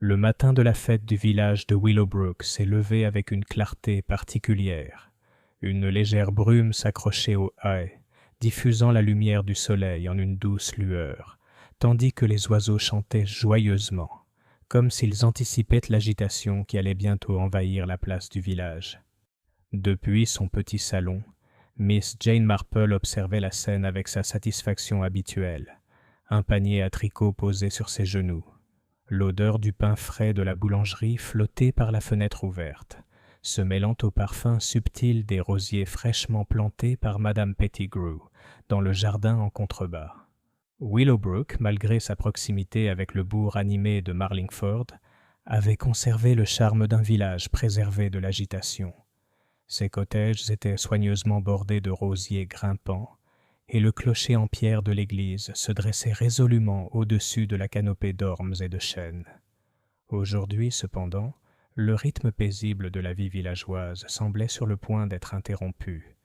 Le matin de la fête du village de Willowbrook s'est levé avec une clarté particulière. Une légère brume s'accrochait aux haies, diffusant la lumière du soleil en une douce lueur, tandis que les oiseaux chantaient joyeusement, comme s'ils anticipaient l'agitation qui allait bientôt envahir la place du village. Depuis son petit salon, Miss Jane Marple observait la scène avec sa satisfaction habituelle, un panier à tricot posé sur ses genoux. L'odeur du pain frais de la boulangerie flottait par la fenêtre ouverte, se mêlant au parfum subtil des rosiers fraîchement plantés par Madame Pettigrew dans le jardin en contrebas. Willowbrook, malgré sa proximité avec le bourg animé de Marlingford, avait conservé le charme d'un village préservé de l'agitation. Ses cottages étaient soigneusement bordés de rosiers grimpants, et le clocher en pierre de l'église se dressait résolument au-dessus de la canopée d'ormes et de chênes. Aujourd'hui, cependant, le rythme paisible de la vie villageoise semblait sur le point d'être interrompu.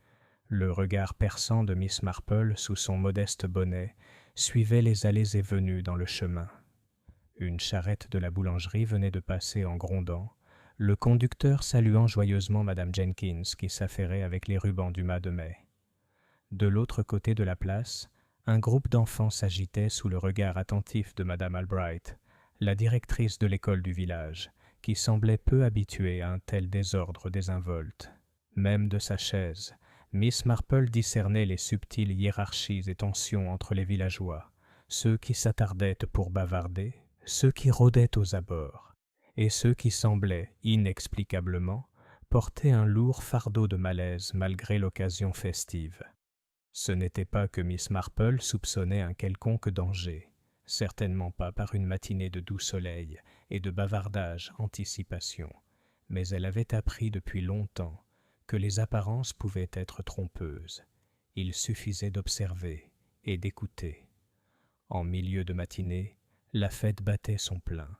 Le regard perçant de Miss Marple sous son modeste bonnet suivait les allées et venues dans le chemin. Une charrette de la boulangerie venait de passer en grondant, le conducteur saluant joyeusement Madame Jenkins qui s'affairait avec les rubans du mât de mai. De l'autre côté de la place, un groupe d'enfants s'agitait sous le regard attentif de Madame Albright, la directrice de l'école du village, qui semblait peu habituée à un tel désordre désinvolte. Même de sa chaise, Miss Marple discernait les subtiles hiérarchies et tensions entre les villageois, ceux qui s'attardaient pour bavarder, ceux qui rôdaient aux abords, et ceux qui semblaient, inexplicablement, porter un lourd fardeau de malaise malgré l'occasion festive. Ce n'était pas que Miss Marple soupçonnait un quelconque danger, certainement pas par une matinée de doux soleil et de bavardage anticipation, mais elle avait appris depuis longtemps que les apparences pouvaient être trompeuses. Il suffisait d'observer et d'écouter. En milieu de matinée, la fête battait son plein.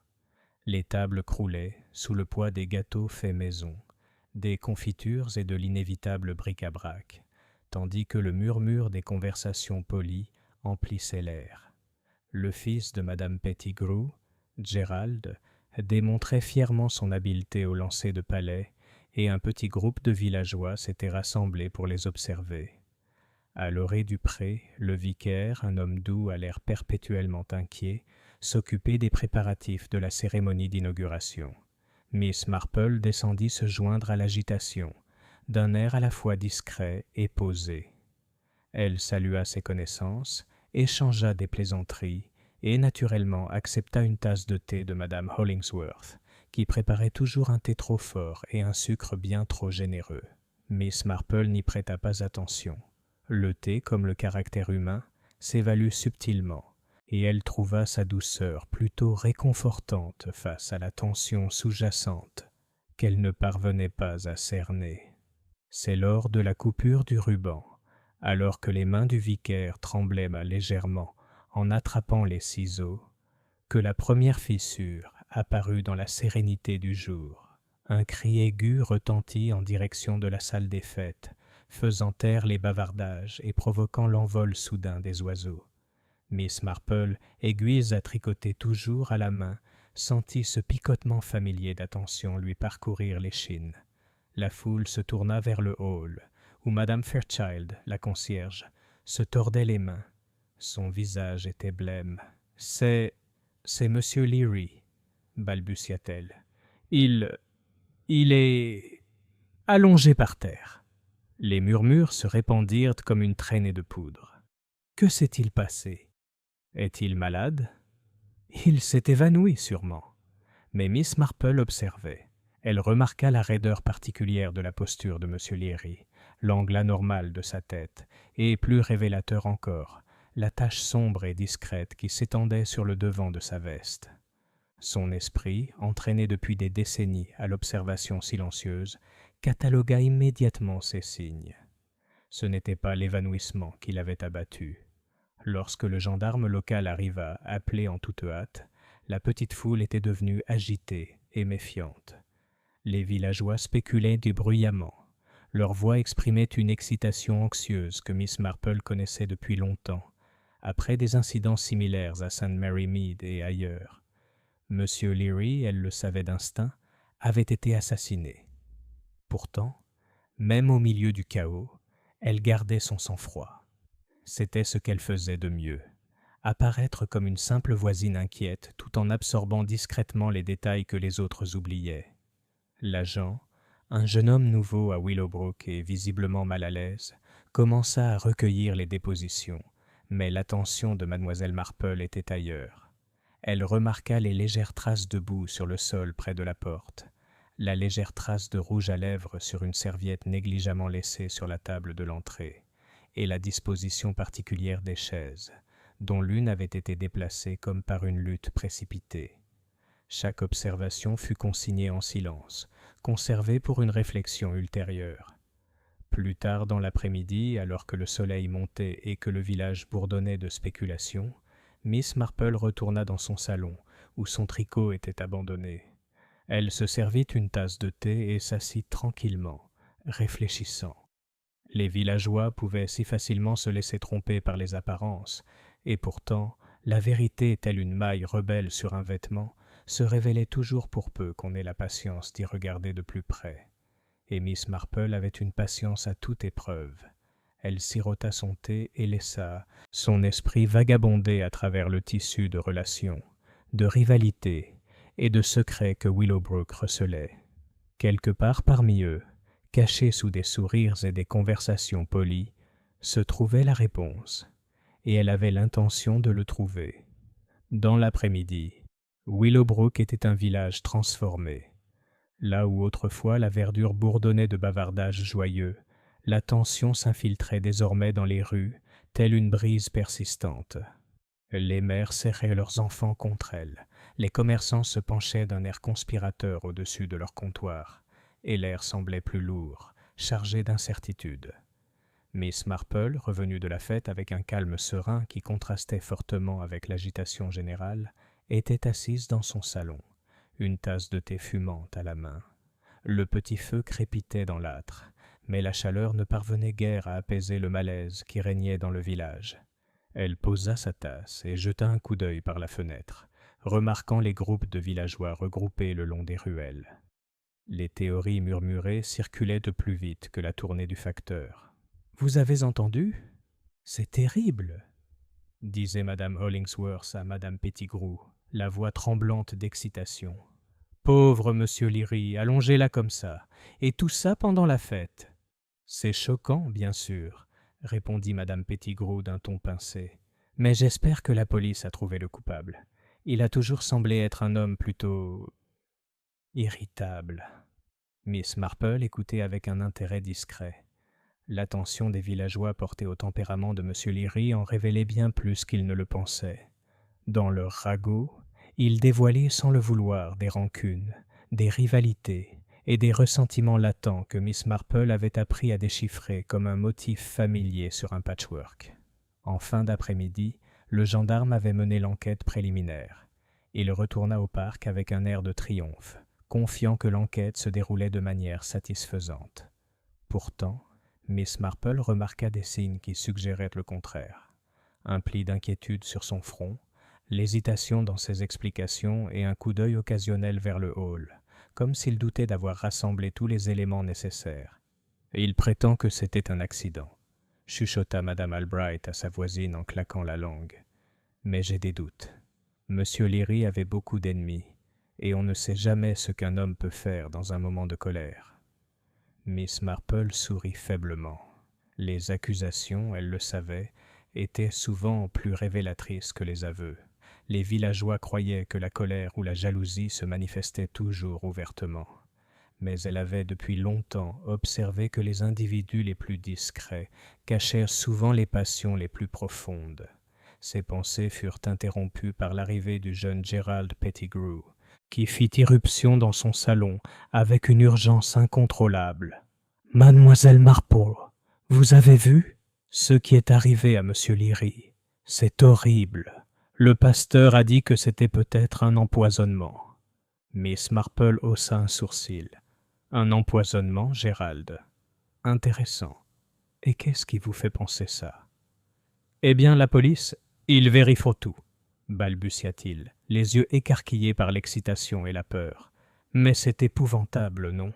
Les tables croulaient sous le poids des gâteaux faits maison, des confitures et de l'inévitable bric-à-brac, tandis que le murmure des conversations polies emplissait l'air. Le fils de Madame Pettigrew, Gerald, démontrait fièrement son habileté au lancer de palets, et un petit groupe de villageois s'était rassemblé pour les observer. À l'orée du pré, le vicaire, un homme doux à l'air perpétuellement inquiet, s'occupait des préparatifs de la cérémonie d'inauguration. Miss Marple descendit se joindre à l'agitation, d'un air à la fois discret et posé. Elle salua ses connaissances, échangea des plaisanteries et naturellement accepta une tasse de thé de Madame Hollingsworth, qui préparait toujours un thé trop fort et un sucre bien trop généreux. Miss Marple n'y prêta pas attention. Le thé, comme le caractère humain, s'évalue subtilement, et elle trouva sa douceur plutôt réconfortante face à la tension sous-jacente qu'elle ne parvenait pas à cerner. C'est lors de la coupure du ruban, alors que les mains du vicaire tremblaient légèrement en attrapant les ciseaux, que la première fissure apparut dans la sérénité du jour. Un cri aigu retentit en direction de la salle des fêtes, faisant taire les bavardages et provoquant l'envol soudain des oiseaux. Miss Marple, aiguilles à tricoter toujours à la main, sentit ce picotement familier d'attention lui parcourir l'échine. La foule se tourna vers le hall, où Madame Fairchild, la concierge, se tordait les mains. Son visage était blême. « C'est Monsieur Leary, » balbutia-t-elle. « Il est allongé par terre. » Les murmures se répandirent comme une traînée de poudre. Que s'est-il passé? Est-il malade? Il s'est évanoui sûrement. Mais Miss Marple observait. Elle remarqua la raideur particulière de la posture de M. Leary, l'angle anormal de sa tête, et, plus révélateur encore, la tache sombre et discrète qui s'étendait sur le devant de sa veste. Son esprit, entraîné depuis des décennies à l'observation silencieuse, catalogua immédiatement ces signes. Ce n'était pas l'évanouissement qui l'avait abattu. Lorsque le gendarme local arriva, appelé en toute hâte, la petite foule était devenue agitée et méfiante. Les villageois spéculaient bruyamment. Leur voix exprimait une excitation anxieuse que Miss Marple connaissait depuis longtemps, après des incidents similaires à St. Mary Mead et ailleurs. Monsieur Leary, elle le savait d'instinct, avait été assassiné. Pourtant, même au milieu du chaos, elle gardait son sang-froid. C'était ce qu'elle faisait de mieux, apparaître comme une simple voisine inquiète tout en absorbant discrètement les détails que les autres oubliaient. L'agent, un jeune homme nouveau à Willowbrook et visiblement mal à l'aise, commença à recueillir les dépositions, mais l'attention de mademoiselle Marple était ailleurs. Elle remarqua les légères traces de boue sur le sol près de la porte, la légère trace de rouge à lèvres sur une serviette négligemment laissée sur la table de l'entrée, et la disposition particulière des chaises, dont l'une avait été déplacée comme par une lutte précipitée. Chaque observation fut consignée en silence, conservée pour une réflexion ultérieure. Plus tard dans l'après-midi, alors que le soleil montait et que le village bourdonnait de spéculations, Miss Marple retourna dans son salon, où son tricot était abandonné. Elle se servit une tasse de thé et s'assit tranquillement, réfléchissant. Les villageois pouvaient si facilement se laisser tromper par les apparences, et pourtant, la vérité, telle une maille rebelle sur un vêtement, se révélait toujours pour peu qu'on ait la patience d'y regarder de plus près. Et Miss Marple avait une patience à toute épreuve. Elle sirota son thé et laissa son esprit vagabonder à travers le tissu de relations, de rivalités et de secrets que Willowbrook recelait. Quelque part parmi eux, cachés sous des sourires et des conversations polies, se trouvait la réponse, et elle avait l'intention de le trouver. Dans l'après-midi, Willowbrook était un village transformé. Là où autrefois la verdure bourdonnait de bavardages joyeux, la tension s'infiltrait désormais dans les rues, telle une brise persistante. Les mères serraient leurs enfants contre elles, les commerçants se penchaient d'un air conspirateur au-dessus de leur comptoir, et l'air semblait plus lourd, chargé d'incertitude. Miss Marple, revenue de la fête avec un calme serein qui contrastait fortement avec l'agitation générale, était assise dans son salon, une tasse de thé fumante à la main. Le petit feu crépitait dans l'âtre, mais la chaleur ne parvenait guère à apaiser le malaise qui régnait dans le village. Elle posa sa tasse et jeta un coup d'œil par la fenêtre, remarquant les groupes de villageois regroupés le long des ruelles. Les théories murmurées circulaient de plus vite que la tournée du facteur. « Vous avez entendu ? C'est terrible !» disait Madame Hollingsworth à Madame Pettigrew, la voix tremblante d'excitation. « Pauvre Monsieur Leary, allongé là comme ça, et tout ça pendant la fête. »« C'est choquant, bien sûr, » répondit Madame Pettigrew d'un ton pincé. « Mais j'espère que la police a trouvé le coupable. Il a toujours semblé être un homme plutôt irritable. » Miss Marple écoutait avec un intérêt discret. L'attention des villageois portée au tempérament de M. Leary en révélait bien plus qu'ils ne le pensaient. Dans leur ragot, ils dévoilaient sans le vouloir des rancunes, des rivalités et des ressentiments latents que Miss Marple avait appris à déchiffrer comme un motif familier sur un patchwork. En fin d'après-midi, le gendarme avait mené l'enquête préliminaire. Il retourna au parc avec un air de triomphe, confiant que l'enquête se déroulait de manière satisfaisante. Pourtant, Miss Marple remarqua des signes qui suggéraient le contraire. Un pli d'inquiétude sur son front, l'hésitation dans ses explications et un coup d'œil occasionnel vers le hall, comme s'il doutait d'avoir rassemblé tous les éléments nécessaires. « Il prétend que c'était un accident », chuchota Madame Albright à sa voisine en claquant la langue. « Mais j'ai des doutes. Monsieur Leary avait beaucoup d'ennemis, et on ne sait jamais ce qu'un homme peut faire dans un moment de colère. » Miss Marple sourit faiblement. Les accusations, elle le savait, étaient souvent plus révélatrices que les aveux. Les villageois croyaient que la colère ou la jalousie se manifestaient toujours ouvertement. Mais elle avait depuis longtemps observé que les individus les plus discrets cachèrent souvent les passions les plus profondes. Ses pensées furent interrompues par l'arrivée du jeune Gerald Pettigrew, qui fit irruption dans son salon avec une urgence incontrôlable. « Mademoiselle Marple, vous avez vu ce qui est arrivé à Monsieur Leary? C'est horrible. Le pasteur a dit que c'était peut-être un empoisonnement. » Miss Marple haussa un sourcil. « Un empoisonnement, Gérald? Intéressant. Et qu'est-ce qui vous fait penser ça? »« Eh bien, la police, ils vérifient tout, balbutia-t-il. les yeux écarquillés par l'excitation et la peur. « Mais c'est épouvantable, non ?»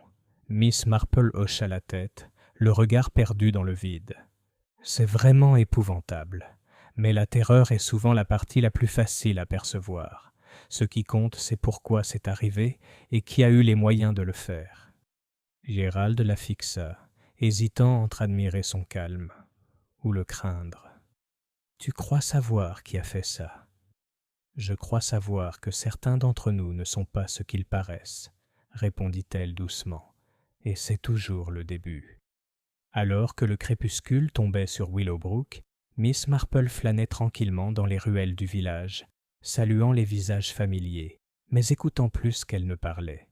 Miss Marple hocha la tête, le regard perdu dans le vide. « C'est vraiment épouvantable. Mais la terreur est souvent la partie la plus facile à percevoir. Ce qui compte, c'est pourquoi c'est arrivé et qui a eu les moyens de le faire. » Gérald la fixa, hésitant entre admirer son calme ou le craindre. « Tu crois savoir qui a fait ça ? » « Je crois savoir que certains d'entre nous ne sont pas ce qu'ils paraissent, » répondit-elle doucement, « et c'est toujours le début. » Alors que le crépuscule tombait sur Willowbrook, Miss Marple flânait tranquillement dans les ruelles du village, saluant les visages familiers, mais écoutant plus qu'elle ne parlait.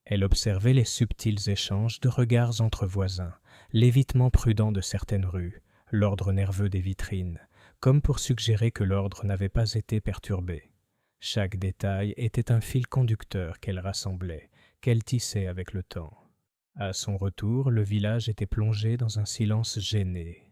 Elle observait les subtils échanges de regards entre voisins, l'évitement prudent de certaines rues, l'ordre nerveux des vitrines, comme pour suggérer que l'ordre n'avait pas été perturbé. Chaque détail était un fil conducteur qu'elle rassemblait, qu'elle tissait avec le temps. À son retour, le village était plongé dans un silence gêné.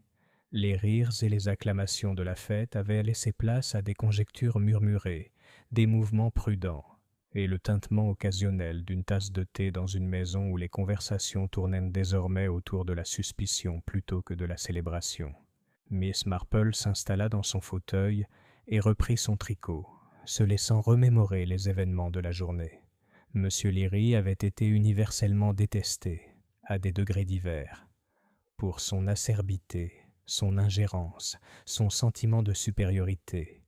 Les rires et les acclamations de la fête avaient laissé place à des conjectures murmurées, des mouvements prudents, et le tintement occasionnel d'une tasse de thé dans une maison où les conversations tournaient désormais autour de la suspicion plutôt que de la célébration. Miss Marple s'installa dans son fauteuil et reprit son tricot, se laissant remémorer les événements de la journée. M. Leary avait été universellement détesté, à des degrés divers, pour son acerbité, son ingérence, son sentiment de supériorité.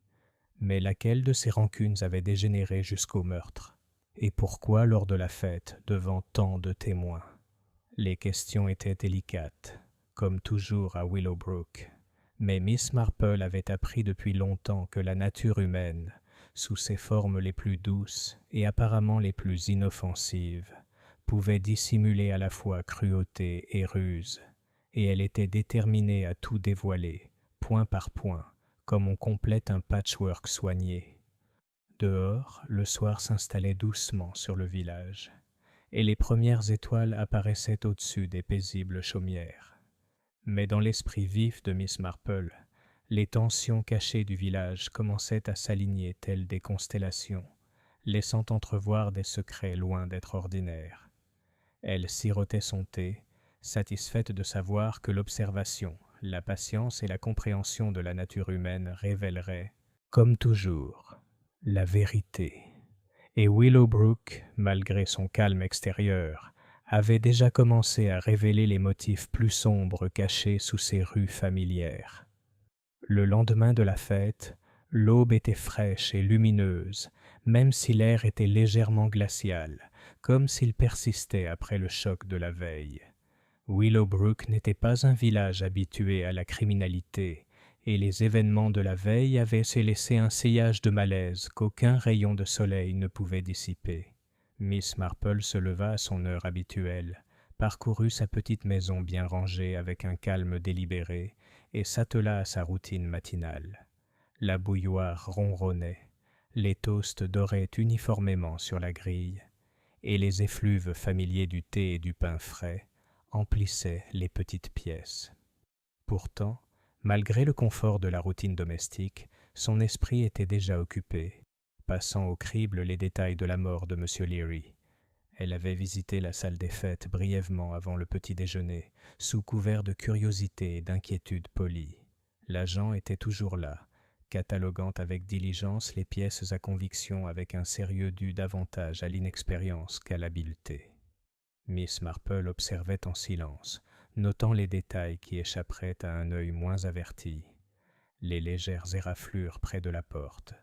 Mais laquelle de ces rancunes avait dégénéré jusqu'au meurtre? Et pourquoi lors de la fête, devant tant de témoins? Les questions étaient délicates, comme toujours à Willowbrook, mais Miss Marple avait appris depuis longtemps que la nature humaine, sous ses formes les plus douces et apparemment les plus inoffensives, pouvait dissimuler à la fois cruauté et ruse, et elle était déterminée à tout dévoiler, point par point, comme on complète un patchwork soigné. Dehors, le soir s'installait doucement sur le village, et les premières étoiles apparaissaient au-dessus des paisibles chaumières. Mais dans l'esprit vif de Miss Marple, les tensions cachées du village commençaient à s'aligner telles des constellations, laissant entrevoir des secrets loin d'être ordinaires. Elle sirotait son thé, satisfaite de savoir que l'observation, la patience et la compréhension de la nature humaine révéleraient, comme toujours, la vérité. Et Willowbrook, malgré son calme extérieur, avait déjà commencé à révéler les motifs plus sombres cachés sous ses rues familières. Le lendemain de la fête, l'aube était fraîche et lumineuse, même si l'air était légèrement glacial, comme s'il persistait après le choc de la veille. Willowbrook n'était pas un village habitué à la criminalité, et les événements de la veille avaient laissé un sillage de malaise qu'aucun rayon de soleil ne pouvait dissiper. Miss Marple se leva à son heure habituelle, parcourut sa petite maison bien rangée avec un calme délibéré, et s'attela à sa routine matinale. La bouilloire ronronnait, les toasts doraient uniformément sur la grille, et les effluves familiers du thé et du pain frais emplissaient les petites pièces. Pourtant, malgré le confort de la routine domestique, son esprit était déjà occupé, passant au crible les détails de la mort de M. Leary. Elle avait visité la salle des fêtes brièvement avant le petit déjeuner, sous couvert de curiosité et d'inquiétude polie. L'agent était toujours là, cataloguant avec diligence les pièces à conviction avec un sérieux dû davantage à l'inexpérience qu'à l'habileté. Miss Marple observait en silence, notant les détails qui échapperaient à un œil moins averti. Les légères éraflures près de la porte,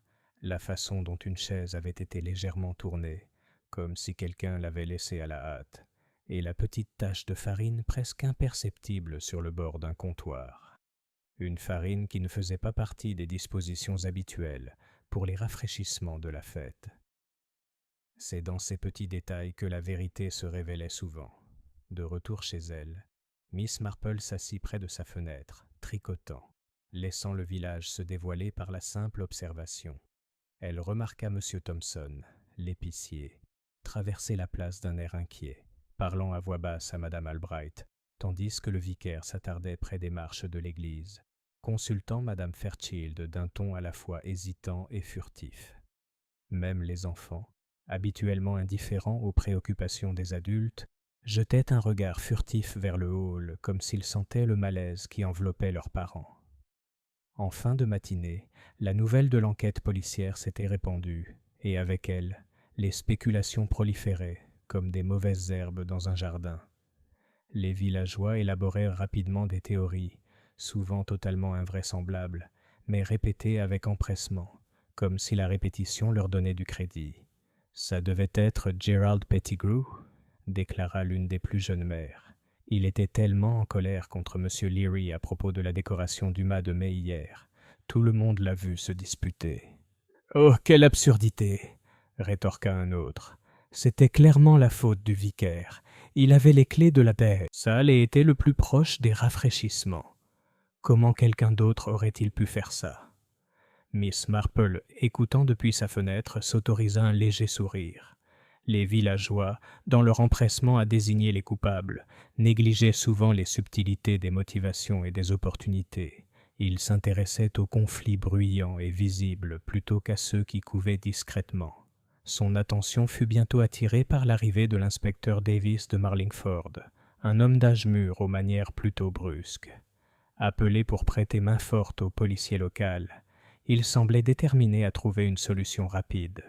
la façon dont une chaise avait été légèrement tournée, comme si quelqu'un l'avait laissée à la hâte, et la petite tache de farine presque imperceptible sur le bord d'un comptoir. Une farine qui ne faisait pas partie des dispositions habituelles pour les rafraîchissements de la fête. C'est dans ces petits détails que la vérité se révélait souvent. De retour chez elle, Miss Marple s'assit près de sa fenêtre, tricotant, laissant le village se dévoiler par la simple observation. Elle remarqua M. Thompson, l'épicier, traverser la place d'un air inquiet, parlant à voix basse à Madame Albright, tandis que le vicaire s'attardait près des marches de l'église, consultant Madame Fairchild d'un ton à la fois hésitant et furtif. Même les enfants, habituellement indifférents aux préoccupations des adultes, jetaient un regard furtif vers le hall comme s'ils sentaient le malaise qui enveloppait leurs parents. En fin de matinée, la nouvelle de l'enquête policière s'était répandue, et avec elle, les spéculations proliféraient, comme des mauvaises herbes dans un jardin. Les villageois élaborèrent rapidement des théories, souvent totalement invraisemblables, mais répétées avec empressement, comme si la répétition leur donnait du crédit. « Ça devait être Gerald Pettigrew », déclara l'une des plus jeunes mères. Il était tellement en colère contre M. Leary à propos de la décoration du mât de mai hier. Tout le monde l'a vu se disputer. « Oh, quelle absurdité !» rétorqua un autre. « C'était clairement la faute du vicaire. Il avait les clés de la salle et était le plus proche des rafraîchissements. Comment quelqu'un d'autre aurait-il pu faire ça ?» Miss Marple, écoutant depuis sa fenêtre, s'autorisa un léger sourire. Les villageois, dans leur empressement à désigner les coupables, négligeaient souvent les subtilités des motivations et des opportunités. Ils s'intéressaient aux conflits bruyants et visibles plutôt qu'à ceux qui couvaient discrètement. Son attention fut bientôt attirée par l'arrivée de l'inspecteur Davis de Marlingford, un homme d'âge mûr aux manières plutôt brusques. Appelé pour prêter main forte au policier local, il semblait déterminé à trouver une solution rapide.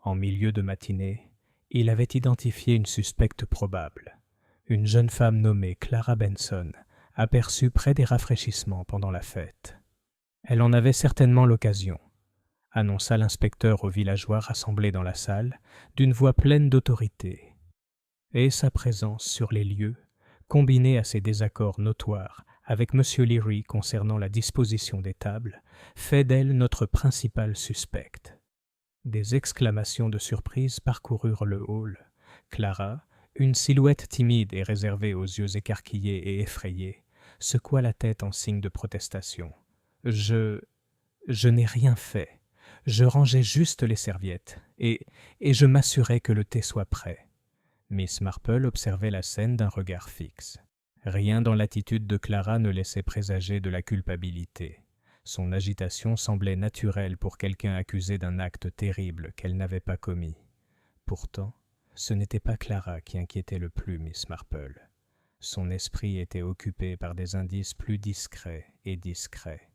En milieu de matinée, il avait identifié une suspecte probable, une jeune femme nommée Clara Benson, aperçue près des rafraîchissements pendant la fête. Elle en avait certainement l'occasion, annonça l'inspecteur aux villageois rassemblés dans la salle, d'une voix pleine d'autorité. Et sa présence sur les lieux, combinée à ses désaccords notoires avec M. Leary concernant la disposition des tables, fait d'elle notre principale suspecte. Des exclamations de surprise parcoururent le hall. Clara, une silhouette timide et réservée aux yeux écarquillés et effrayés, secoua la tête en signe de protestation. « Je n'ai rien fait. Je rangeais juste les serviettes, et je m'assurais que le thé soit prêt. » Miss Marple observait la scène d'un regard fixe. Rien dans l'attitude de Clara ne laissait présager de la culpabilité. Son agitation semblait naturelle pour quelqu'un accusé d'un acte terrible qu'elle n'avait pas commis. Pourtant, ce n'était pas Clara qui inquiétait le plus Miss Marple. Son esprit était occupé par des indices plus discrets et discrets.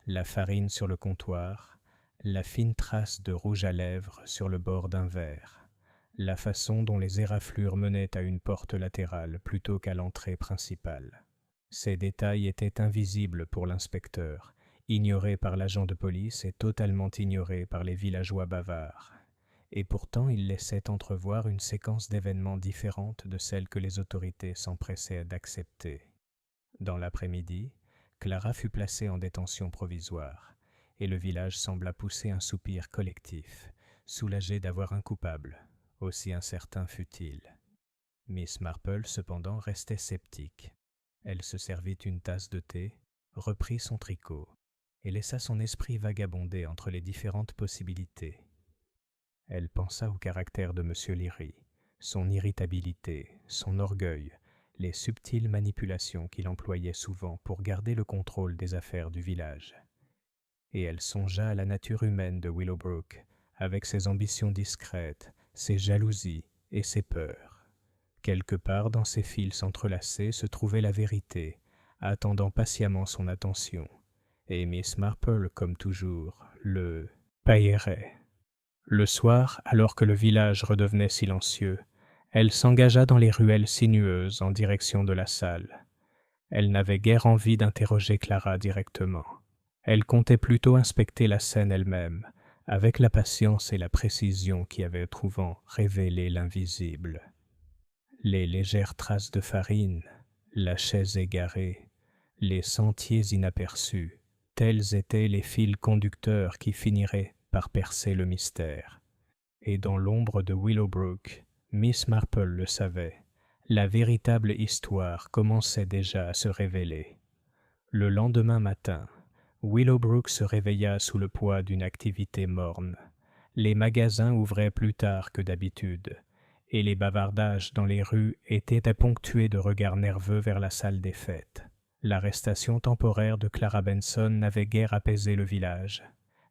La farine sur le comptoir, la fine trace de rouge à lèvres sur le bord d'un verre, la façon dont les éraflures menaient à une porte latérale plutôt qu'à l'entrée principale. Ces détails étaient invisibles pour l'inspecteur, ignorés par l'agent de police et totalement ignorés par les villageois bavards. Et pourtant il laissait entrevoir une séquence d'événements différente de celle que les autorités s'empressaient d'accepter. Dans l'après-midi, Clara fut placée en détention provisoire, et le village sembla pousser un soupir collectif, soulagé d'avoir un coupable, aussi incertain fût-il. Miss Marple, cependant, restait sceptique. Elle se servit une tasse de thé, reprit son tricot, et laissa son esprit vagabonder entre les différentes possibilités. Elle pensa au caractère de M. Leary, son irritabilité, son orgueil, les subtiles manipulations qu'il employait souvent pour garder le contrôle des affaires du village. Et elle songea à la nature humaine de Willowbrook, avec ses ambitions discrètes, ses jalousies et ses peurs. Quelque part dans ces fils entrelacés se trouvait la vérité, attendant patiemment son attention, et Miss Marple, comme toujours, le payerait. Le soir, alors que le village redevenait silencieux, elle s'engagea dans les ruelles sinueuses en direction de la salle. Elle n'avait guère envie d'interroger Clara directement. Elle comptait plutôt inspecter la scène elle-même, avec la patience et la précision qui avaient souvent révélé l'invisible. Les légères traces de farine, la chaise égarée, les sentiers inaperçus, tels étaient les fils conducteurs qui finiraient par percer le mystère. Et dans l'ombre de Willowbrook, Miss Marple le savait, la véritable histoire commençait déjà à se révéler. Le lendemain matin, Willowbrook se réveilla sous le poids d'une activité morne. Les magasins ouvraient plus tard que d'habitude, et les bavardages dans les rues étaient ponctués de regards nerveux vers la salle des fêtes. L'arrestation temporaire de Clara Benson n'avait guère apaisé le village.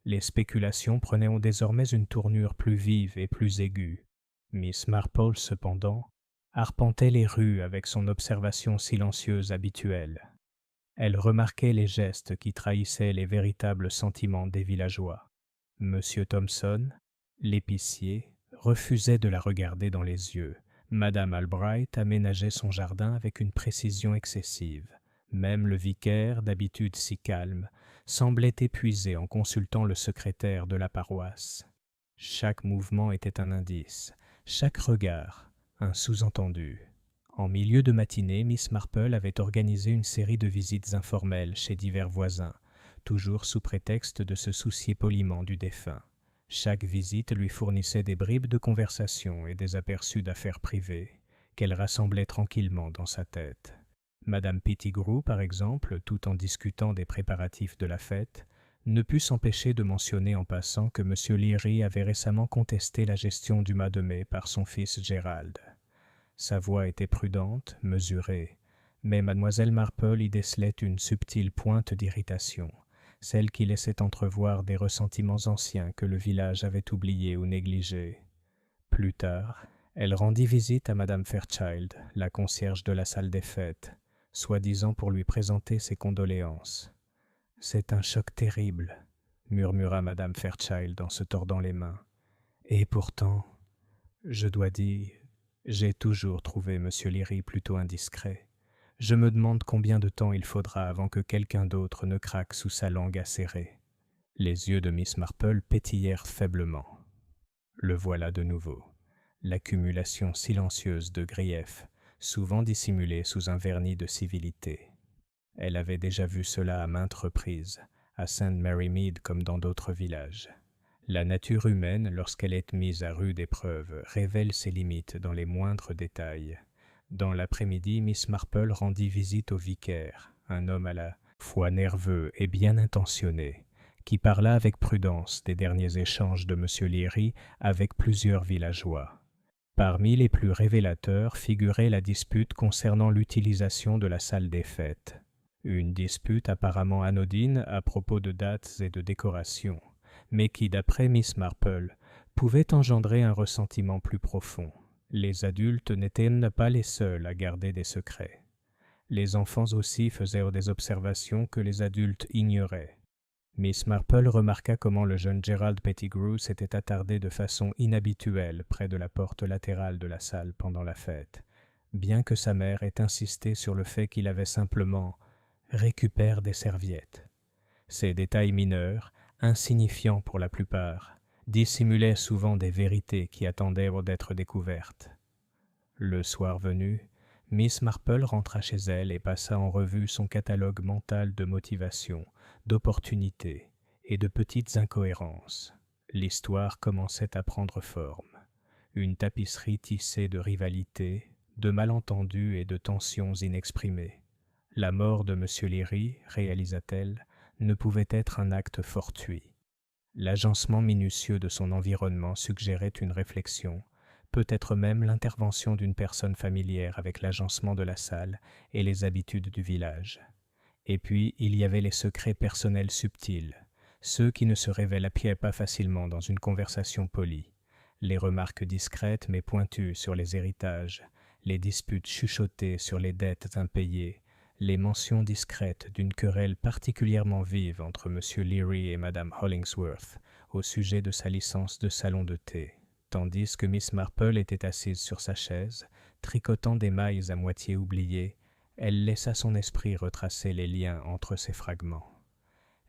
Les spéculations prenaient désormais une tournure plus vive et plus aiguë. Miss Marple, cependant, arpentait les rues avec son observation silencieuse habituelle. Elle remarquait les gestes qui trahissaient les véritables sentiments des villageois. Monsieur Thompson, l'épicier, refusait de la regarder dans les yeux. Madame Albright aménageait son jardin avec une précision excessive. Même le vicaire, d'habitude si calme, semblait épuisé en consultant le secrétaire de la paroisse. Chaque mouvement était un indice, chaque regard un sous-entendu. En milieu de matinée, Miss Marple avait organisé une série de visites informelles chez divers voisins, toujours sous prétexte de se soucier poliment du défunt. Chaque visite lui fournissait des bribes de conversation et des aperçus d'affaires privées, qu'elle rassemblait tranquillement dans sa tête. Madame Pettigrew, par exemple, tout en discutant des préparatifs de la fête, ne put s'empêcher de mentionner en passant que M. Leary avait récemment contesté la gestion du mois de mai par son fils Gerald. Sa voix était prudente, mesurée, mais mademoiselle Marple y décelait une subtile pointe d'irritation, celle qui laissait entrevoir des ressentiments anciens que le village avait oubliés ou négligés. Plus tard, elle rendit visite à madame Fairchild, la concierge de la salle des fêtes, soi-disant pour lui présenter ses condoléances. « C'est un choc terrible, » murmura madame Fairchild en se tordant les mains. « Et pourtant, je dois dire, j'ai toujours trouvé M. Leary plutôt indiscret. Je me demande combien de temps il faudra avant que quelqu'un d'autre ne craque sous sa langue acérée. » Les yeux de Miss Marple pétillèrent faiblement. Le voilà de nouveau. L'accumulation silencieuse de griefs, souvent dissimulés sous un vernis de civilité. Elle avait déjà vu cela à maintes reprises, à St. Mary Mead comme dans d'autres villages. La nature humaine, lorsqu'elle est mise à rude épreuve, révèle ses limites dans les moindres détails. Dans l'après-midi, Miss Marple rendit visite au vicaire, un homme à la fois nerveux et bien intentionné, qui parla avec prudence des derniers échanges de M. Leary avec plusieurs villageois. Parmi les plus révélateurs figurait la dispute concernant l'utilisation de la salle des fêtes. Une dispute apparemment anodine à propos de dates et de décorations, mais qui, d'après Miss Marple, pouvait engendrer un ressentiment plus profond. Les adultes n'étaient pas les seuls à garder des secrets. Les enfants aussi faisaient des observations que les adultes ignoraient. Miss Marple remarqua comment le jeune Gerald Pettigrew s'était attardé de façon inhabituelle près de la porte latérale de la salle pendant la fête, bien que sa mère ait insisté sur le fait qu'il avait simplement « récupéré des serviettes ». Ces détails mineurs, insignifiants pour la plupart, dissimulaient souvent des vérités qui attendaient d'être découvertes. Le soir venu, Miss Marple rentra chez elle et passa en revue son catalogue mental de motivations, d'opportunités et de petites incohérences. L'histoire commençait à prendre forme. Une tapisserie tissée de rivalités, de malentendus et de tensions inexprimées. La mort de M. Leary, réalisa-t-elle, ne pouvait être un acte fortuit. L'agencement minutieux de son environnement suggérait une réflexion, peut-être même l'intervention d'une personne familière avec l'agencement de la salle et les habitudes du village. Et puis, il y avait les secrets personnels subtils, ceux qui ne se révélaient pas facilement dans une conversation polie, les remarques discrètes mais pointues sur les héritages, les disputes chuchotées sur les dettes impayées, les mentions discrètes d'une querelle particulièrement vive entre M. Leary et Mme Hollingsworth au sujet de sa licence de salon de thé. Tandis que Miss Marple était assise sur sa chaise, tricotant des mailles à moitié oubliées, elle laissa son esprit retracer les liens entre ces fragments.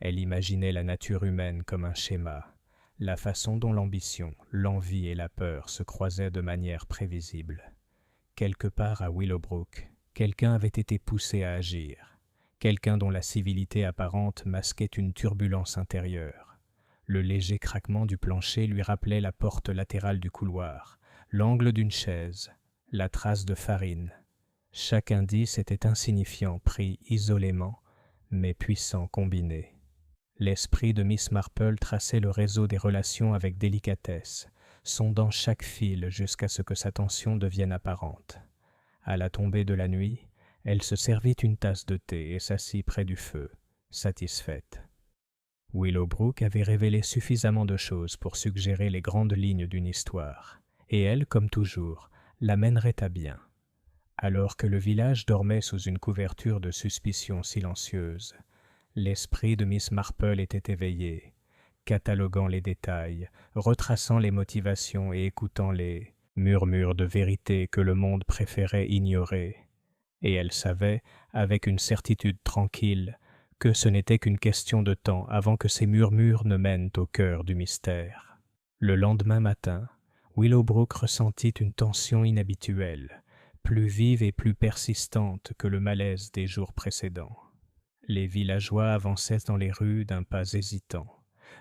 Elle imaginait la nature humaine comme un schéma, la façon dont l'ambition, l'envie et la peur se croisaient de manière prévisible. Quelque part à Willowbrook, quelqu'un avait été poussé à agir, quelqu'un dont la civilité apparente masquait une turbulence intérieure. Le léger craquement du plancher lui rappelait la porte latérale du couloir, l'angle d'une chaise, la trace de farine. Chaque indice était insignifiant pris isolément, mais puissant combiné. L'esprit de Miss Marple traçait le réseau des relations avec délicatesse, sondant chaque fil jusqu'à ce que sa tension devienne apparente. À la tombée de la nuit, elle se servit une tasse de thé et s'assit près du feu, satisfaite. Willowbrook avait révélé suffisamment de choses pour suggérer les grandes lignes d'une histoire, et elle, comme toujours, la mènerait à bien. Alors que le village dormait sous une couverture de suspicion silencieuse, l'esprit de Miss Marple était éveillé, cataloguant les détails, retraçant les motivations et écoutant les murmures de vérité que le monde préférait ignorer. Et elle savait, avec une certitude tranquille, que ce n'était qu'une question de temps avant que ces murmures ne mènent au cœur du mystère. Le lendemain matin, Willowbrook ressentit une tension inhabituelle, plus vive et plus persistante que le malaise des jours précédents. Les villageois avançaient dans les rues d'un pas hésitant,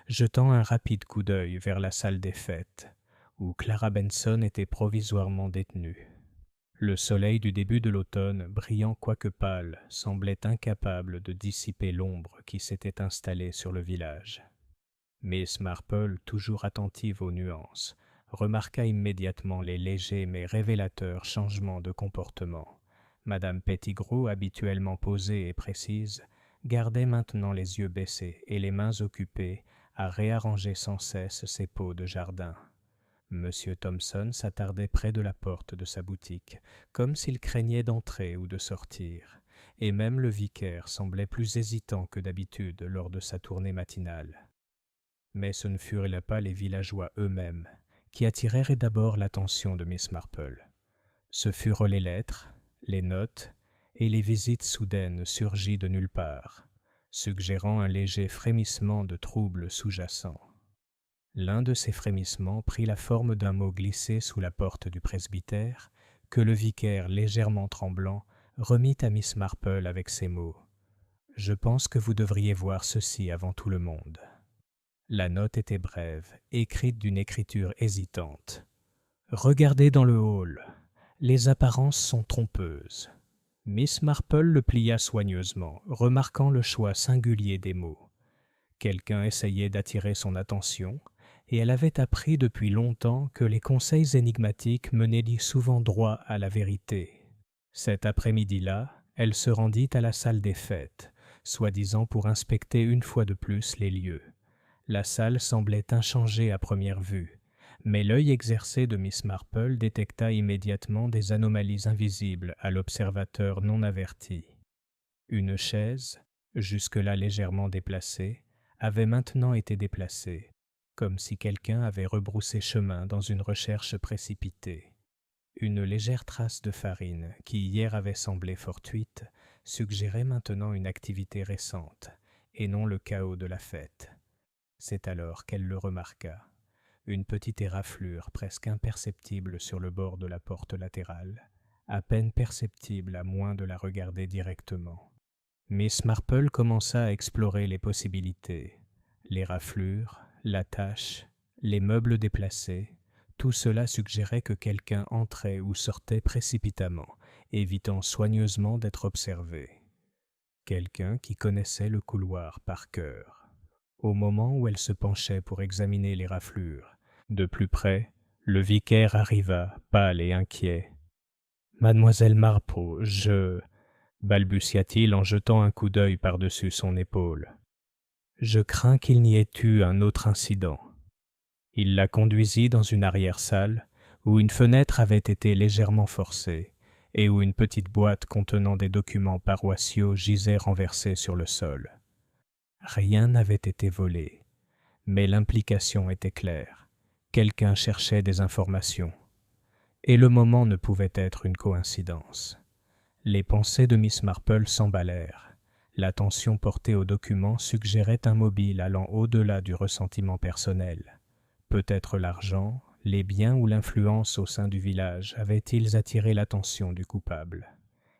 jetant un rapide coup d'œil vers la salle des fêtes, où Clara Benson était provisoirement détenue. Le soleil du début de l'automne, brillant quoique pâle, semblait incapable de dissiper l'ombre qui s'était installée sur le village. Miss Marple, toujours attentive aux nuances, remarqua immédiatement les légers mais révélateurs changements de comportement. Madame Pettigrew, habituellement posée et précise, gardait maintenant les yeux baissés et les mains occupées à réarranger sans cesse ses pots de jardin. Monsieur Thompson s'attardait près de la porte de sa boutique, comme s'il craignait d'entrer ou de sortir, et même le vicaire semblait plus hésitant que d'habitude lors de sa tournée matinale. Mais ce ne furent là pas les villageois eux-mêmes qui attirèrent d'abord l'attention de Miss Marple. Ce furent les lettres, les notes et les visites soudaines surgies de nulle part, suggérant un léger frémissement de trouble sous-jacent. L'un de ces frémissements prit la forme d'un mot glissé sous la porte du presbytère, que le vicaire, légèrement tremblant, remit à Miss Marple avec ces mots « Je pense que vous devriez voir ceci avant tout le monde. » La note était brève, écrite d'une écriture hésitante. « Regardez dans le hall. Les apparences sont trompeuses. » Miss Marple le plia soigneusement, remarquant le choix singulier des mots. Quelqu'un essayait d'attirer son attention, et elle avait appris depuis longtemps que les conseils énigmatiques menaient souvent droit à la vérité. Cet après-midi-là, elle se rendit à la salle des fêtes, soi-disant pour inspecter une fois de plus les lieux. La salle semblait inchangée à première vue, mais l'œil exercé de Miss Marple détecta immédiatement des anomalies invisibles à l'observateur non averti. Une chaise, jusque-là légèrement déplacée, avait maintenant été déplacée, comme si quelqu'un avait rebroussé chemin dans une recherche précipitée. Une légère trace de farine, qui hier avait semblé fortuite, suggérait maintenant une activité récente, et non le chaos de la fête. C'est alors qu'elle le remarqua. Une petite éraflure presque imperceptible sur le bord de la porte latérale, à peine perceptible à moins de la regarder directement. Miss Marple commença à explorer les possibilités. Les raflures, la tache, les meubles déplacés, tout cela suggérait que quelqu'un entrait ou sortait précipitamment, évitant soigneusement d'être observé. Quelqu'un qui connaissait le couloir par cœur. Au moment où elle se penchait pour examiner les raflures, de plus près, le vicaire arriva, pâle et inquiet. « Mademoiselle Marple, balbutia-t-il en jetant un coup d'œil par-dessus son épaule. « Je crains qu'il n'y ait eu un autre incident. » Il la conduisit dans une arrière-salle où une fenêtre avait été légèrement forcée et où une petite boîte contenant des documents paroissiaux gisait renversée sur le sol. Rien n'avait été volé, mais l'implication était claire. Quelqu'un cherchait des informations. Et le moment ne pouvait être une coïncidence. Les pensées de Miss Marple s'emballèrent. L'attention portée aux documents suggérait un mobile allant au-delà du ressentiment personnel. Peut-être l'argent, les biens ou l'influence au sein du village avaient-ils attiré l'attention du coupable.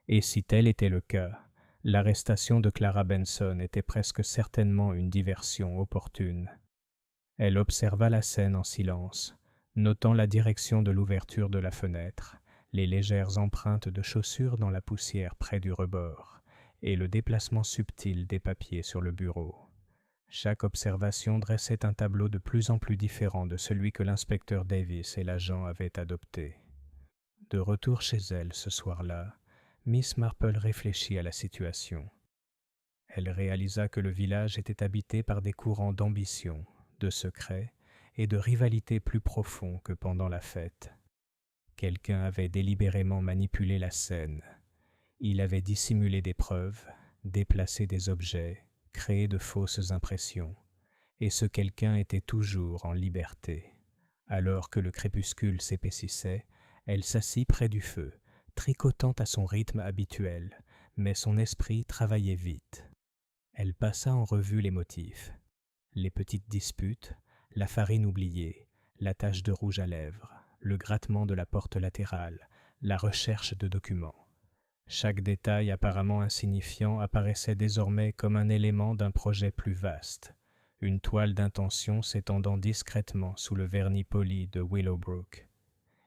Et si tel était le cas, l'arrestation de Clara Benson était presque certainement une diversion opportune. Elle observa la scène en silence, notant la direction de l'ouverture de la fenêtre, les légères empreintes de chaussures dans la poussière près du rebord, et le déplacement subtil des papiers sur le bureau. Chaque observation dressait un tableau de plus en plus différent de celui que l'inspecteur Davis et l'agent avaient adopté. De retour chez elle ce soir-là, Miss Marple réfléchit à la situation. Elle réalisa que le village était habité par des courants d'ambition, de secret et de rivalité plus profonds que pendant la fête. Quelqu'un avait délibérément manipulé la scène. Il avait dissimulé des preuves, déplacé des objets, créé de fausses impressions, et ce quelqu'un était toujours en liberté. Alors que le crépuscule s'épaississait, elle s'assit près du feu, tricotant à son rythme habituel, mais son esprit travaillait vite. Elle passa en revue les motifs, les petites disputes, la farine oubliée, la tache de rouge à lèvres, le grattement de la porte latérale, la recherche de documents. Chaque détail apparemment insignifiant apparaissait désormais comme un élément d'un projet plus vaste, une toile d'intention s'étendant discrètement sous le vernis poli de Willowbrook.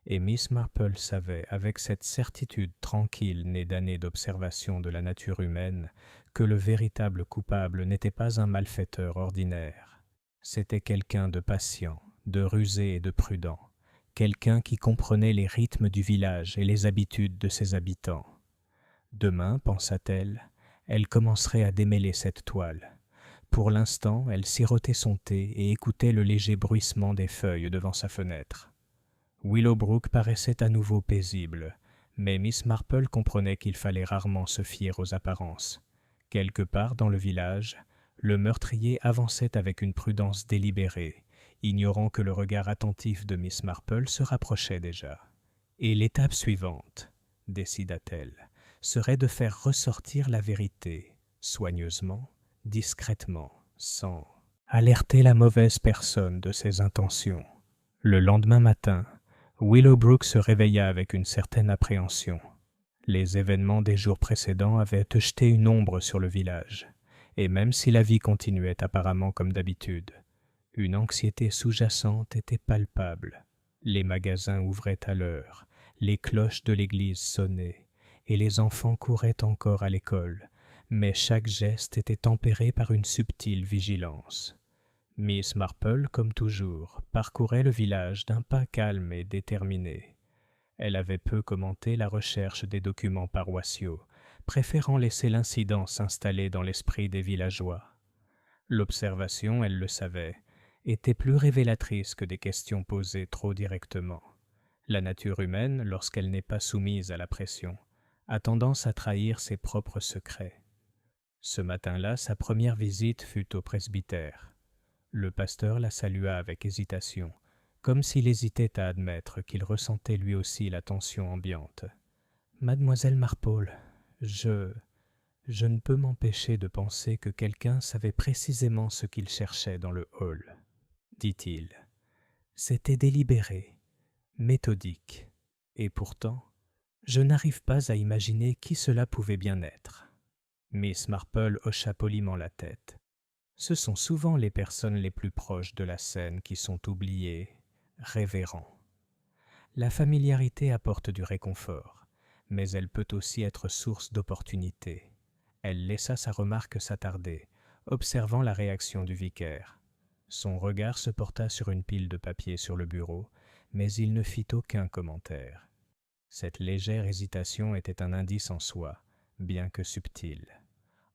Et Miss Marple savait, avec cette certitude tranquille née d'années d'observation de la nature humaine, que le véritable coupable n'était pas un malfaiteur ordinaire. C'était quelqu'un de patient, de rusé et de prudent, quelqu'un qui comprenait les rythmes du village et les habitudes de ses habitants. Demain, pensa-t-elle, elle commencerait à démêler cette toile. Pour l'instant, elle sirotait son thé et écoutait le léger bruissement des feuilles devant sa fenêtre. Willowbrook paraissait à nouveau paisible, mais Miss Marple comprenait qu'il fallait rarement se fier aux apparences. Quelque part dans le village, le meurtrier avançait avec une prudence délibérée, ignorant que le regard attentif de Miss Marple se rapprochait déjà. Et l'étape suivante, décida-t-elle, serait de faire ressortir la vérité, soigneusement, discrètement, sans alerter la mauvaise personne de ses intentions. Le lendemain matin, Willowbrook se réveilla avec une certaine appréhension. Les événements des jours précédents avaient jeté une ombre sur le village, et même si la vie continuait apparemment comme d'habitude, une anxiété sous-jacente était palpable. Les magasins ouvraient à l'heure, les cloches de l'église sonnaient, et les enfants couraient encore à l'école, mais chaque geste était tempéré par une subtile vigilance. Miss Marple, comme toujours, parcourait le village d'un pas calme et déterminé. Elle avait peu commenté la recherche des documents paroissiaux, préférant laisser l'incident s'installer dans l'esprit des villageois. L'observation, elle le savait, était plus révélatrice que des questions posées trop directement. La nature humaine, lorsqu'elle n'est pas soumise à la pression, a tendance à trahir ses propres secrets. Ce matin-là, sa première visite fut au presbytère. Le pasteur la salua avec hésitation, comme s'il hésitait à admettre qu'il ressentait lui aussi la tension ambiante. « Mademoiselle Marple, je ne peux m'empêcher de penser que quelqu'un savait précisément ce qu'il cherchait dans le hall, dit-il. C'était délibéré, méthodique, et pourtant, je n'arrive pas à imaginer qui cela pouvait bien être. » Miss Marple hocha poliment la tête. Ce sont souvent les personnes les plus proches de la scène qui sont oubliées, révérents. La familiarité apporte du réconfort, mais elle peut aussi être source d'opportunités. Elle laissa sa remarque s'attarder, observant la réaction du vicaire. Son regard se porta sur une pile de papier sur le bureau, mais il ne fit aucun commentaire. Cette légère hésitation était un indice en soi, bien que subtil.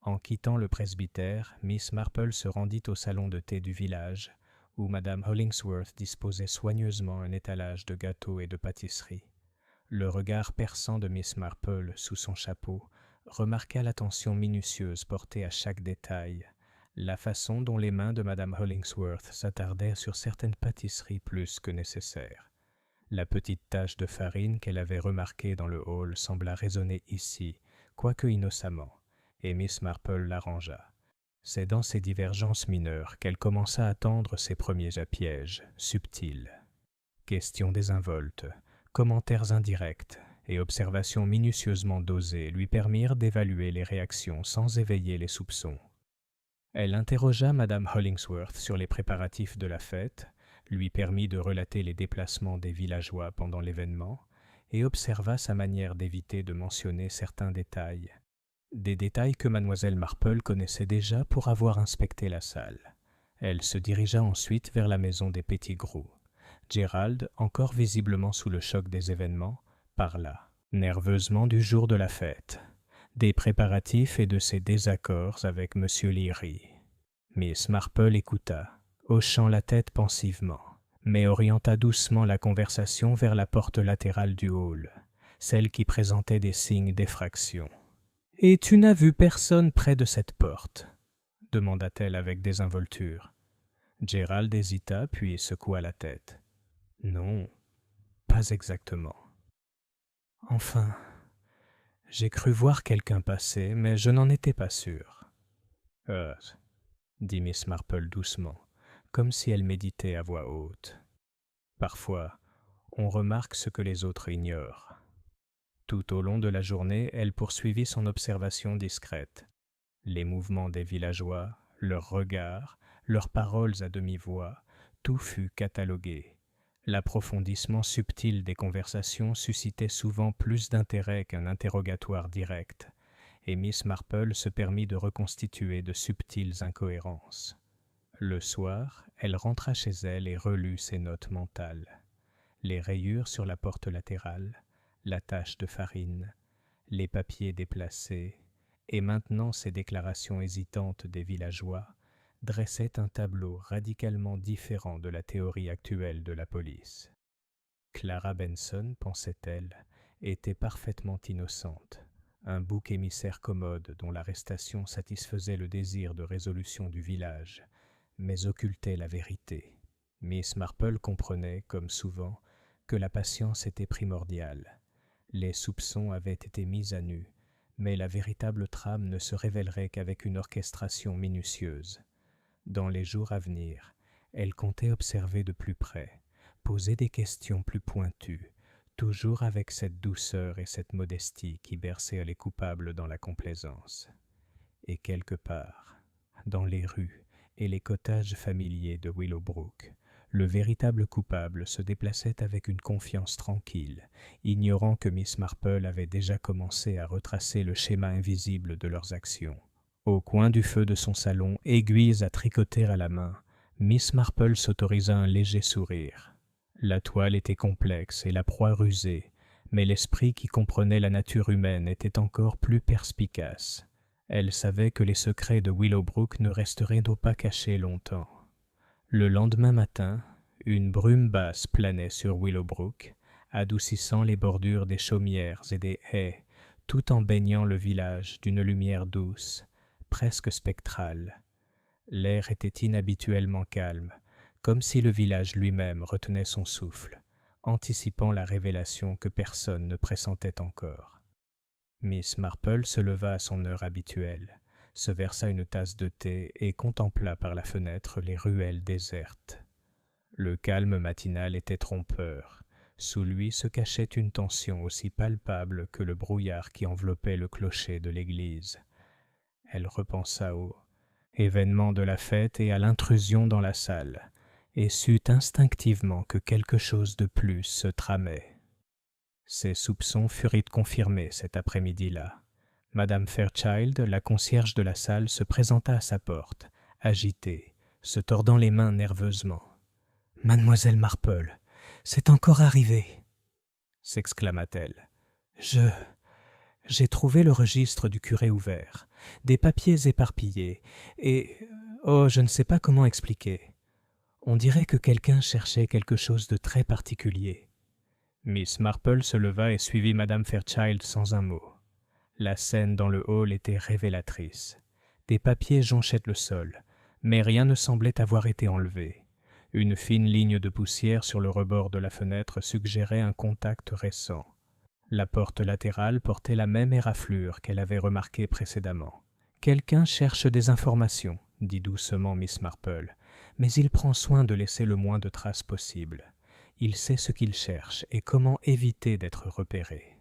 En quittant le presbytère, Miss Marple se rendit au salon de thé du village, où Madame Hollingsworth disposait soigneusement un étalage de gâteaux et de pâtisseries. Le regard perçant de Miss Marple sous son chapeau remarqua l'attention minutieuse portée à chaque détail, la façon dont les mains de Madame Hollingsworth s'attardaient sur certaines pâtisseries plus que nécessaires. La petite tache de farine qu'elle avait remarquée dans le hall sembla résonner ici, quoique innocemment, et Miss Marple l'arrangea. C'est dans ces divergences mineures qu'elle commença à tendre ses premiers pièges, subtils. Questions désinvoltes, commentaires indirects et observations minutieusement dosées lui permirent d'évaluer les réactions sans éveiller les soupçons. Elle interrogea Madame Hollingsworth sur les préparatifs de la fête, lui permit de relater les déplacements des villageois pendant l'événement et observa sa manière d'éviter de mentionner certains détails. Des détails que Mademoiselle Marple connaissait déjà pour avoir inspecté la salle. Elle se dirigea ensuite vers la maison des Pettigrew. Gerald, encore visiblement sous le choc des événements, parla nerveusement du jour de la fête, des préparatifs et de ses désaccords avec M. Leary. Miss Marple écouta, hochant la tête pensivement, mais orienta doucement la conversation vers la porte latérale du hall, celle qui présentait des signes d'effraction. « Et tu n'as vu personne près de cette porte ?» demanda-t-elle avec désinvolture. Gerald hésita puis secoua la tête. « Non, pas exactement. » « Enfin, j'ai cru voir quelqu'un passer, mais je n'en étais pas sûr. »« dit Miss Marple doucement, comme si elle méditait à voix haute. « Parfois, on remarque ce que les autres ignorent. » Tout au long de la journée, elle poursuivit son observation discrète. Les mouvements des villageois, leurs regards, leurs paroles à demi-voix, tout fut catalogué. L'approfondissement subtil des conversations suscitait souvent plus d'intérêt qu'un interrogatoire direct, et Miss Marple se permit de reconstituer de subtiles incohérences. Le soir, elle rentra chez elle et relut ses notes mentales. Les rayures sur la porte latérale, la tache de farine, les papiers déplacés, et maintenant ces déclarations hésitantes des villageois, dressait un tableau radicalement différent de la théorie actuelle de la police. Clara Benson, pensait-elle, était parfaitement innocente, un bouc émissaire commode dont l'arrestation satisfaisait le désir de résolution du village, mais occultait la vérité. Miss Marple comprenait, comme souvent, que la patience était primordiale. Les soupçons avaient été mis à nu, mais la véritable trame ne se révélerait qu'avec une orchestration minutieuse. Dans les jours à venir, elle comptait observer de plus près, poser des questions plus pointues, toujours avec cette douceur et cette modestie qui berçaient les coupables dans la complaisance. Et quelque part, dans les rues et les cottages familiers de Willowbrook, le véritable coupable se déplaçait avec une confiance tranquille, ignorant que Miss Marple avait déjà commencé à retracer le schéma invisible de leurs actions. Au coin du feu de son salon, aiguilles à tricoter à la main, Miss Marple s'autorisa un léger sourire. La toile était complexe et la proie rusée, mais l'esprit qui comprenait la nature humaine était encore plus perspicace. Elle savait que les secrets de Willowbrook ne resteraient pas cachés longtemps. Le lendemain matin, une brume basse planait sur Willowbrook, adoucissant les bordures des chaumières et des haies, tout en baignant le village d'une lumière douce, presque spectrale. L'air était inhabituellement calme, comme si le village lui-même retenait son souffle, anticipant la révélation que personne ne pressentait encore. Miss Marple se leva à son heure habituelle, se versa une tasse de thé et contempla par la fenêtre les ruelles désertes. Le calme matinal était trompeur. Sous lui se cachait une tension aussi palpable que le brouillard qui enveloppait le clocher de l'église. Elle repensa au événement de la fête et à l'intrusion dans la salle, et sut instinctivement que quelque chose de plus se tramait. Ses soupçons furent confirmés cet après-midi-là. Madame Fairchild, la concierge de la salle, se présenta à sa porte, agitée, se tordant les mains nerveusement. « Mademoiselle Marple, c'est encore arrivé !» s'exclama-t-elle. « J'ai trouvé le registre du curé ouvert, des papiers éparpillés, et... oh, je ne sais pas comment expliquer. On dirait que quelqu'un cherchait quelque chose de très particulier. » Miss Marple se leva et suivit Madame Fairchild sans un mot. La scène dans le hall était révélatrice. Des papiers jonchaient le sol, mais rien ne semblait avoir été enlevé. Une fine ligne de poussière sur le rebord de la fenêtre suggérait un contact récent. La porte latérale portait la même éraflure qu'elle avait remarquée précédemment. « Quelqu'un cherche des informations, » dit doucement Miss Marple, « mais il prend soin de laisser le moins de traces possible. Il sait ce qu'il cherche et comment éviter d'être repéré. »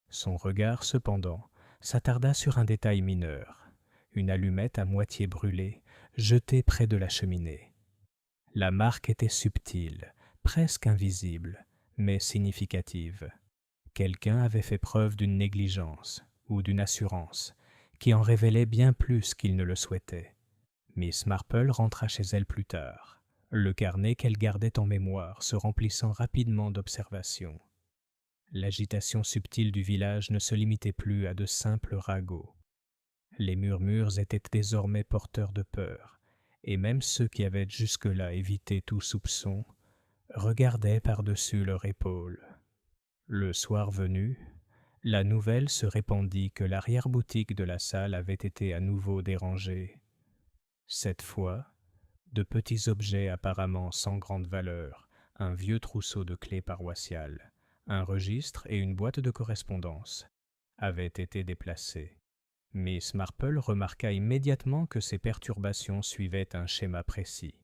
Son regard, cependant, s'attarda sur un détail mineur, une allumette à moitié brûlée, jetée près de la cheminée. La marque était subtile, presque invisible, mais significative. Quelqu'un avait fait preuve d'une négligence ou d'une assurance qui en révélait bien plus qu'il ne le souhaitait. Miss Marple rentra chez elle plus tard, le carnet qu'elle gardait en mémoire se remplissant rapidement d'observations. L'agitation subtile du village ne se limitait plus à de simples ragots. Les murmures étaient désormais porteurs de peur, et même ceux qui avaient jusque-là évité tout soupçon regardaient par-dessus leur épaule. Le soir venu, la nouvelle se répandit que l'arrière-boutique de la salle avait été à nouveau dérangée. Cette fois, de petits objets apparemment sans grande valeur, un vieux trousseau de clés paroissiales, un registre et une boîte de correspondance, avaient été déplacés. Miss Marple remarqua immédiatement que ces perturbations suivaient un schéma précis.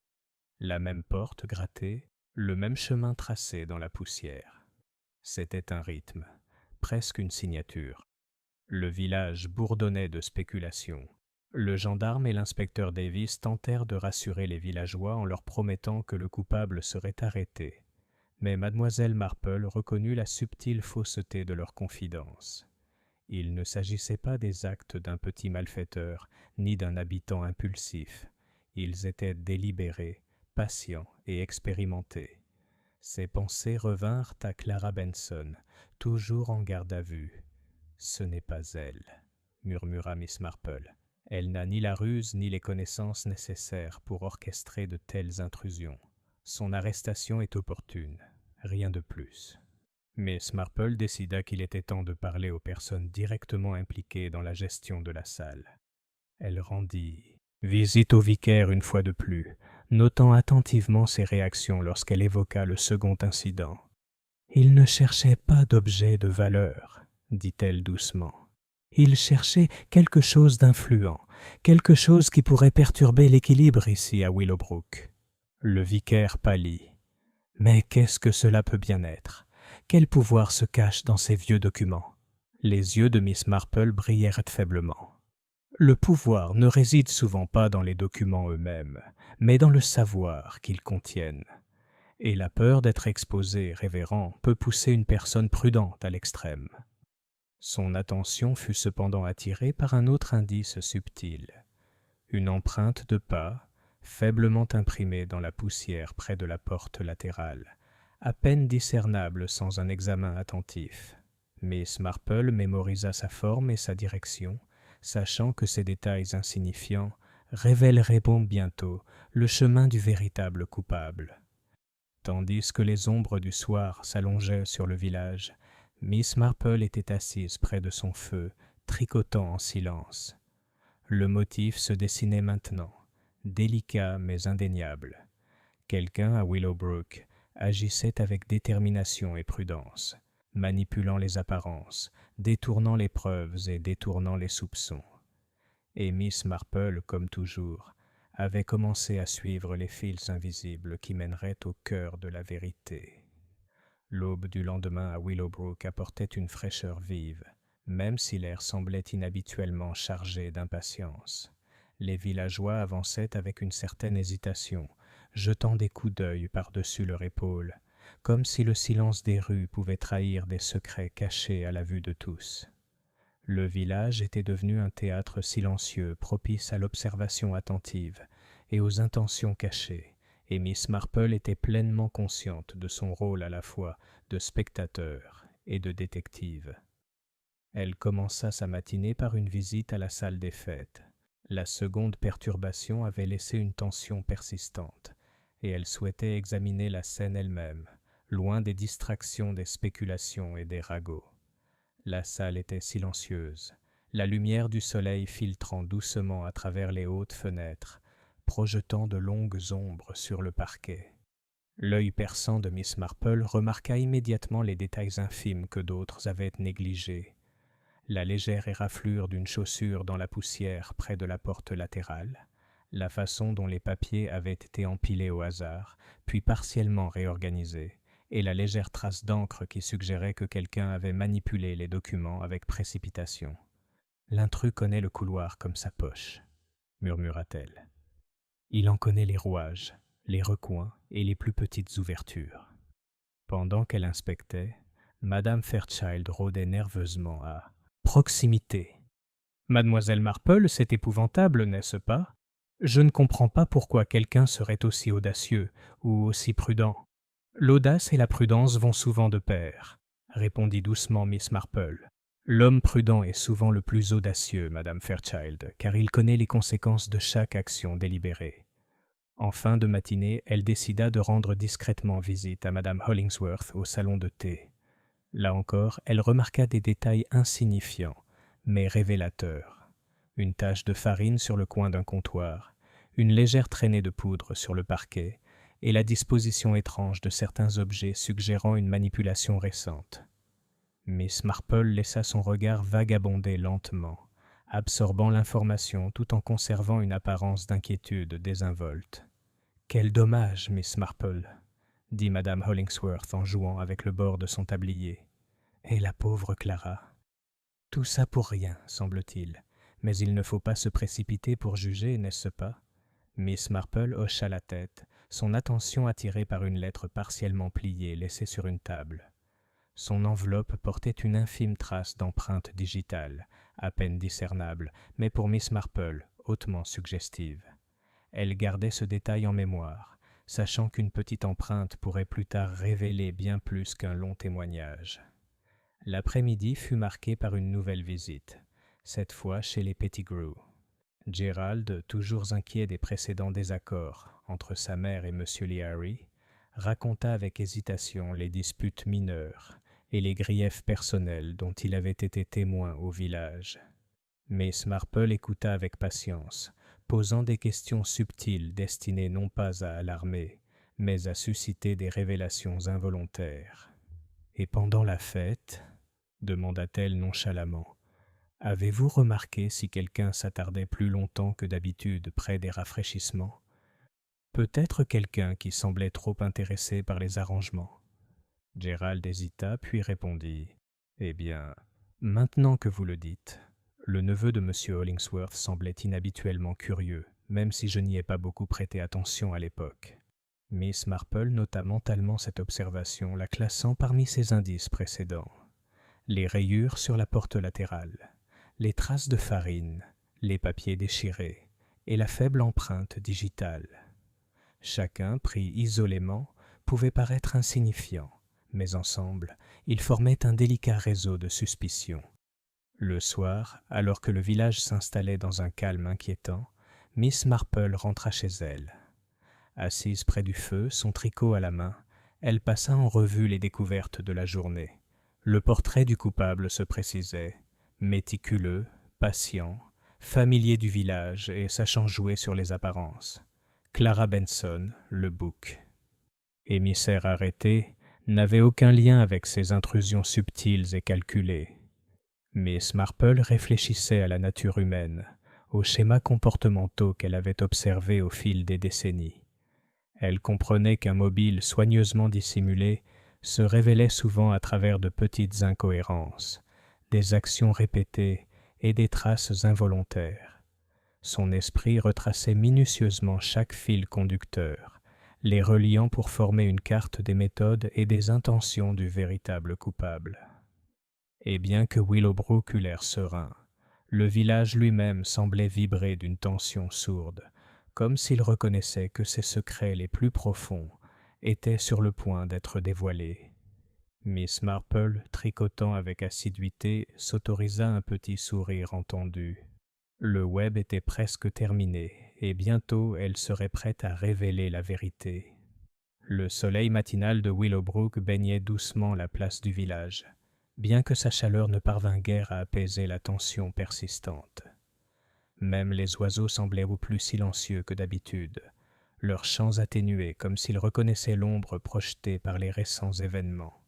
La même porte grattée, le même chemin tracé dans la poussière. C'était un rythme, presque une signature. Le village bourdonnait de spéculations. Le gendarme et l'inspecteur Davis tentèrent de rassurer les villageois en leur promettant que le coupable serait arrêté. Mais mademoiselle Marple reconnut la subtile fausseté de leur confidence. Il ne s'agissait pas des actes d'un petit malfaiteur, ni d'un habitant impulsif. Ils étaient délibérés, patients et expérimentés. Ses pensées revinrent à Clara Benson, toujours en garde à vue. « Ce n'est pas elle, » murmura Miss Marple. « Elle n'a ni la ruse ni les connaissances nécessaires pour orchestrer de telles intrusions. Son arrestation est opportune, rien de plus. » Miss Marple décida qu'il était temps de parler aux personnes directement impliquées dans la gestion de la salle. Elle rendit visite au vicaire une fois de plus, notant attentivement ses réactions lorsqu'elle évoqua le second incident. « Il ne cherchait pas d'objet de valeur, » dit-elle doucement. « Il cherchait quelque chose d'influent, quelque chose qui pourrait perturber l'équilibre ici à Willowbrook. » Le vicaire pâlit. « Mais qu'est-ce que cela peut bien être ? Quel pouvoir se cache dans ces vieux documents ?» Les yeux de Miss Marple brillèrent faiblement. « Le pouvoir ne réside souvent pas dans les documents eux-mêmes, mais dans le savoir qu'ils contiennent. Et la peur d'être exposé, révérend, peut pousser une personne prudente à l'extrême. » Son attention fut cependant attirée par un autre indice subtil. Une empreinte de pas, faiblement imprimée dans la poussière près de la porte latérale, à peine discernable sans un examen attentif. Miss Marple mémorisa sa forme et sa direction, sachant que ces détails insignifiants révéleraient bientôt le chemin du véritable coupable. Tandis que les ombres du soir s'allongeaient sur le village, Miss Marple était assise près de son feu, tricotant en silence. Le motif se dessinait maintenant, délicat mais indéniable. Quelqu'un à Willowbrook agissait avec détermination et prudence, manipulant les apparences, détournant les preuves et détournant les soupçons. Et Miss Marple, comme toujours, avait commencé à suivre les fils invisibles qui mèneraient au cœur de la vérité. L'aube du lendemain à Willowbrook apportait une fraîcheur vive, même si l'air semblait inhabituellement chargé d'impatience. Les villageois avançaient avec une certaine hésitation, jetant des coups d'œil par-dessus leur épaule, comme si le silence des rues pouvait trahir des secrets cachés à la vue de tous. Le village était devenu un théâtre silencieux propice à l'observation attentive et aux intentions cachées, et Miss Marple était pleinement consciente de son rôle à la fois de spectateur et de détective. Elle commença sa matinée par une visite à la salle des fêtes. La seconde perturbation avait laissé une tension persistante, et elle souhaitait examiner la scène elle-même, loin des distractions des spéculations et des ragots. La salle était silencieuse, la lumière du soleil filtrant doucement à travers les hautes fenêtres, projetant de longues ombres sur le parquet. L'œil perçant de Miss Marple remarqua immédiatement les détails infimes que d'autres avaient négligés. La légère éraflure d'une chaussure dans la poussière près de la porte latérale, la façon dont les papiers avaient été empilés au hasard, puis partiellement réorganisés, et la légère trace d'encre qui suggérait que quelqu'un avait manipulé les documents avec précipitation. « L'intrus connaît le couloir comme sa poche, » murmura-t-elle. « Il en connaît les rouages, les recoins et les plus petites ouvertures. » Pendant qu'elle inspectait, Madame Fairchild rôdait nerveusement à proximité. « Mademoiselle Marple, c'est épouvantable, n'est-ce pas ? Je ne comprends pas pourquoi quelqu'un serait aussi audacieux ou aussi prudent. L'audace et la prudence vont souvent de pair. répondit doucement Miss Marple. L'homme prudent est souvent le plus audacieux, Madame Fairchild, car il connaît les conséquences de chaque action délibérée. En fin de matinée, elle décida de rendre discrètement visite à Madame Hollingsworth au salon de thé. Là encore, elle remarqua des détails insignifiants, mais révélateurs. Une tache de farine sur le coin d'un comptoir, une légère traînée de poudre sur le parquet, et la disposition étrange de certains objets suggérant une manipulation récente. Miss Marple laissa son regard vagabonder lentement, absorbant l'information tout en conservant une apparence d'inquiétude désinvolte. « Quel dommage, Miss Marple !» dit Madame Hollingsworth en jouant avec le bord de son tablier. « Et la pauvre Clara !»« Tout ça pour rien, semble-t-il, mais il ne faut pas se précipiter pour juger, n'est-ce pas ?» Miss Marple hocha la tête, son attention attirée par une lettre partiellement pliée laissée sur une table. Son enveloppe portait une infime trace d'empreinte digitale, à peine discernable, mais pour Miss Marple, hautement suggestive. Elle gardait ce détail en mémoire, sachant qu'une petite empreinte pourrait plus tard révéler bien plus qu'un long témoignage. L'après-midi fut marqué par une nouvelle visite, cette fois chez les Pettigrew. Gerald, toujours inquiet des précédents désaccords entre sa mère et M. Leary, raconta avec hésitation les disputes mineures et les griefs personnels dont il avait été témoin au village. Miss Marple écouta avec patience, posant des questions subtiles destinées non pas à alarmer, mais à susciter des révélations involontaires. « Et pendant la fête, demanda-t-elle nonchalamment, avez-vous remarqué si quelqu'un s'attardait plus longtemps que d'habitude près des rafraîchissements? Peut-être quelqu'un qui semblait trop intéressé par les arrangements. » Gerald hésita, puis répondit « Eh bien, maintenant que vous le dites, le neveu de M. Hollingsworth semblait inhabituellement curieux, même si je n'y ai pas beaucoup prêté attention à l'époque. » Miss Marple nota mentalement cette observation, la classant parmi ses indices précédents. Les rayures sur la porte latérale, les traces de farine, les papiers déchirés et la faible empreinte digitale. Chacun, pris isolément, pouvait paraître insignifiant, mais ensemble, ils formaient un délicat réseau de suspicions. Le soir, alors que le village s'installait dans un calme inquiétant, Miss Marple rentra chez elle. Assise près du feu, son tricot à la main, elle passa en revue les découvertes de la journée. Le portrait du coupable se précisait, méticuleux, patient, familier du village et sachant jouer sur les apparences. Clara Benson, le bouc. Émissaire arrêté, n'avait aucun lien avec ces intrusions subtiles et calculées. Miss Marple réfléchissait à la nature humaine, aux schémas comportementaux qu'elle avait observés au fil des décennies. Elle comprenait qu'un mobile soigneusement dissimulé se révélait souvent à travers de petites incohérences, des actions répétées et des traces involontaires. Son esprit retraçait minutieusement chaque fil conducteur, les reliant pour former une carte des méthodes et des intentions du véritable coupable. Et bien que Willowbrook eût l'air serein, le village lui-même semblait vibrer d'une tension sourde, comme s'il reconnaissait que ses secrets les plus profonds étaient sur le point d'être dévoilés. Miss Marple, tricotant avec assiduité, s'autorisa un petit sourire entendu. Le web était presque terminé, et bientôt elle serait prête à révéler la vérité. Le soleil matinal de Willowbrook baignait doucement la place du village, bien que sa chaleur ne parvint guère à apaiser la tension persistante. Même les oiseaux semblaient plus silencieux que d'habitude, leurs chants atténués comme s'ils reconnaissaient l'ombre projetée par les récents événements.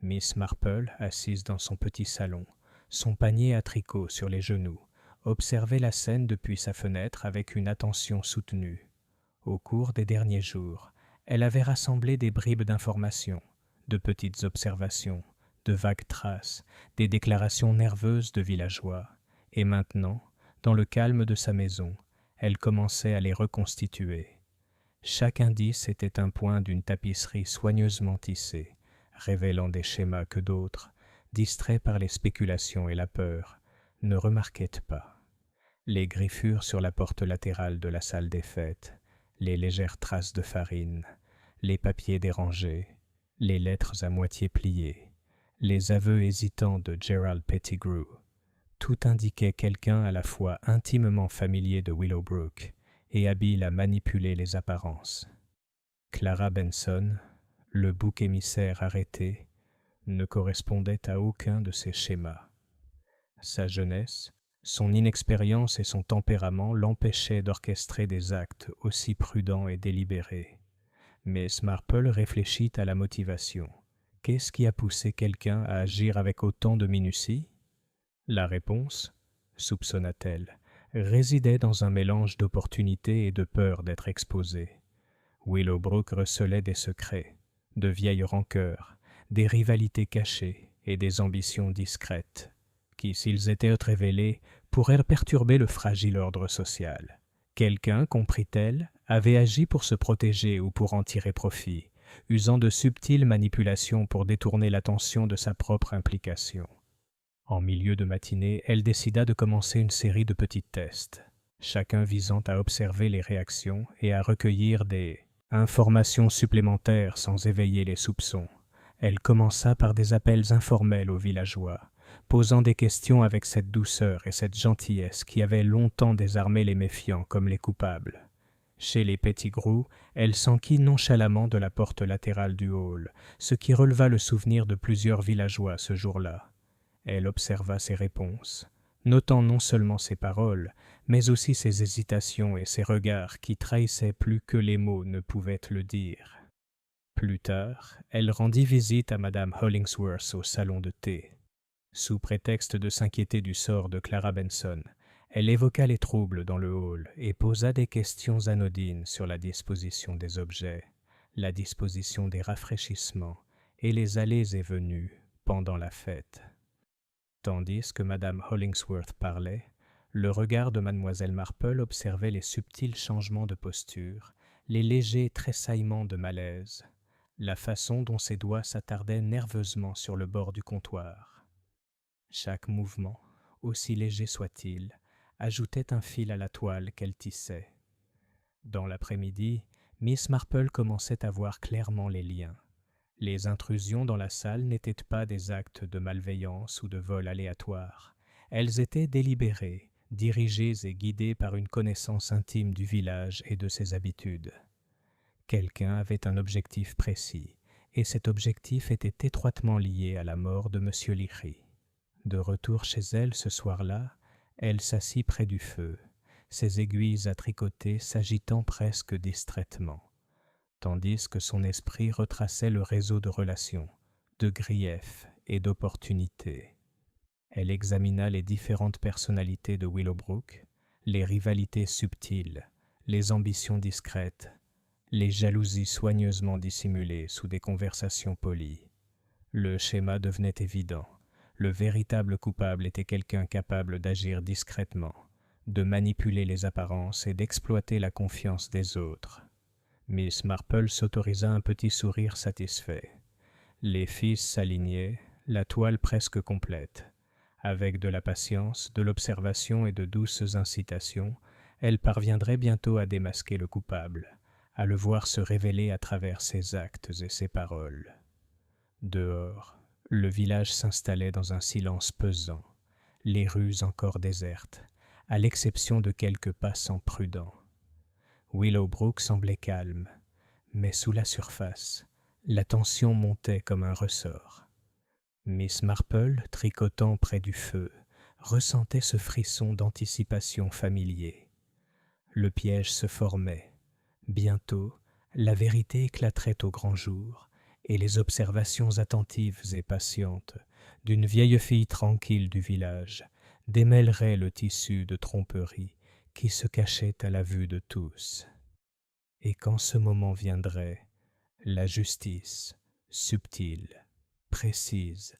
Miss Marple, assise dans son petit salon, son panier à tricot sur les genoux, observait la scène depuis sa fenêtre avec une attention soutenue. Au cours des derniers jours, elle avait rassemblé des bribes d'informations, de petites observations, de vagues traces, des déclarations nerveuses de villageois, et maintenant, dans le calme de sa maison, elle commençait à les reconstituer. Chaque indice était un point d'une tapisserie soigneusement tissée, révélant des schémas que d'autres, distraits par les spéculations et la peur, ne remarquaient pas. Les griffures sur la porte latérale de la salle des fêtes, les légères traces de farine, les papiers dérangés, les lettres à moitié pliées, Les aveux hésitants de Gerald Pettigrew. Tout indiquait quelqu'un à la fois intimement familier de Willowbrook et habile à manipuler les apparences. Clara Benson, le bouc émissaire arrêté, ne correspondait à aucun de ces schémas. Sa jeunesse, son inexpérience et son tempérament l'empêchaient d'orchestrer des actes aussi prudents et délibérés. Miss Marple réfléchit à la motivation. Qu'est-ce qui a poussé quelqu'un à agir avec autant de minutie? La réponse, soupçonna-t-elle, résidait dans un mélange d'opportunité et de peur d'être exposé. Willowbrook recelait des secrets, de vieilles rancœurs, des rivalités cachées et des ambitions discrètes, qui, s'ils étaient révélés, pourraient perturber le fragile ordre social. Quelqu'un, comprit-elle, avait agi pour se protéger ou pour en tirer profit, usant de subtiles manipulations pour détourner l'attention de sa propre implication. En milieu de matinée, elle décida de commencer une série de petits tests, chacun visant à observer les réactions et à recueillir des informations supplémentaires sans éveiller les soupçons. Elle commença par des appels informels aux villageois, posant des questions avec cette douceur et cette gentillesse qui avaient longtemps désarmé les méfiants comme les coupables. Chez les Pettigrew, elle s'enquit nonchalamment de la porte latérale du hall, ce qui releva le souvenir de plusieurs villageois ce jour-là. Elle observa ses réponses, notant non seulement ses paroles, mais aussi ses hésitations et ses regards qui trahissaient plus que les mots ne pouvaient le dire. Plus tard, elle rendit visite à Madame Hollingsworth au salon de thé. Sous prétexte de s'inquiéter du sort de Clara Benson, elle évoqua les troubles dans le hall et posa des questions anodines sur la disposition des objets, la disposition des rafraîchissements et les allées et venues pendant la fête. Tandis que Madame Hollingsworth parlait, le regard de Mademoiselle Marple observait les subtils changements de posture, les légers tressaillements de malaise, la façon dont ses doigts s'attardaient nerveusement sur le bord du comptoir. Chaque mouvement, aussi léger soit-il, ajoutait un fil à la toile qu'elle tissait. Dans l'après-midi, Miss Marple commençait à voir clairement les liens. Les intrusions dans la salle n'étaient pas des actes de malveillance ou de vol aléatoire. Elles étaient délibérées, dirigées et guidées par une connaissance intime du village et de ses habitudes. Quelqu'un avait un objectif précis, et cet objectif était étroitement lié à la mort de M. Leary. De retour chez elle ce soir-là, elle s'assit près du feu, ses aiguilles à tricoter s'agitant presque distraitement, tandis que son esprit retraçait le réseau de relations, de griefs et d'opportunités. Elle examina les différentes personnalités de Willowbrook, les rivalités subtiles, les ambitions discrètes, les jalousies soigneusement dissimulées sous des conversations polies. Le schéma devenait évident. Le véritable coupable était quelqu'un capable d'agir discrètement, de manipuler les apparences et d'exploiter la confiance des autres. Miss Marple s'autorisa un petit sourire satisfait. Les fils s'alignaient, la toile presque complète. Avec de la patience, de l'observation et de douces incitations, elle parviendrait bientôt à démasquer le coupable, à le voir se révéler à travers ses actes et ses paroles. Dehors, le village s'installait dans un silence pesant, les rues encore désertes, à l'exception de quelques passants prudents. Willowbrook semblait calme, mais sous la surface, la tension montait comme un ressort. Miss Marple, tricotant près du feu, ressentait ce frisson d'anticipation familier. Le piège se formait. Bientôt, la vérité éclaterait au grand jour, et les observations attentives et patientes d'une vieille fille tranquille du village démêleraient le tissu de tromperie qui se cachait à la vue de tous. Et quand ce moment viendrait, la justice, subtile, précise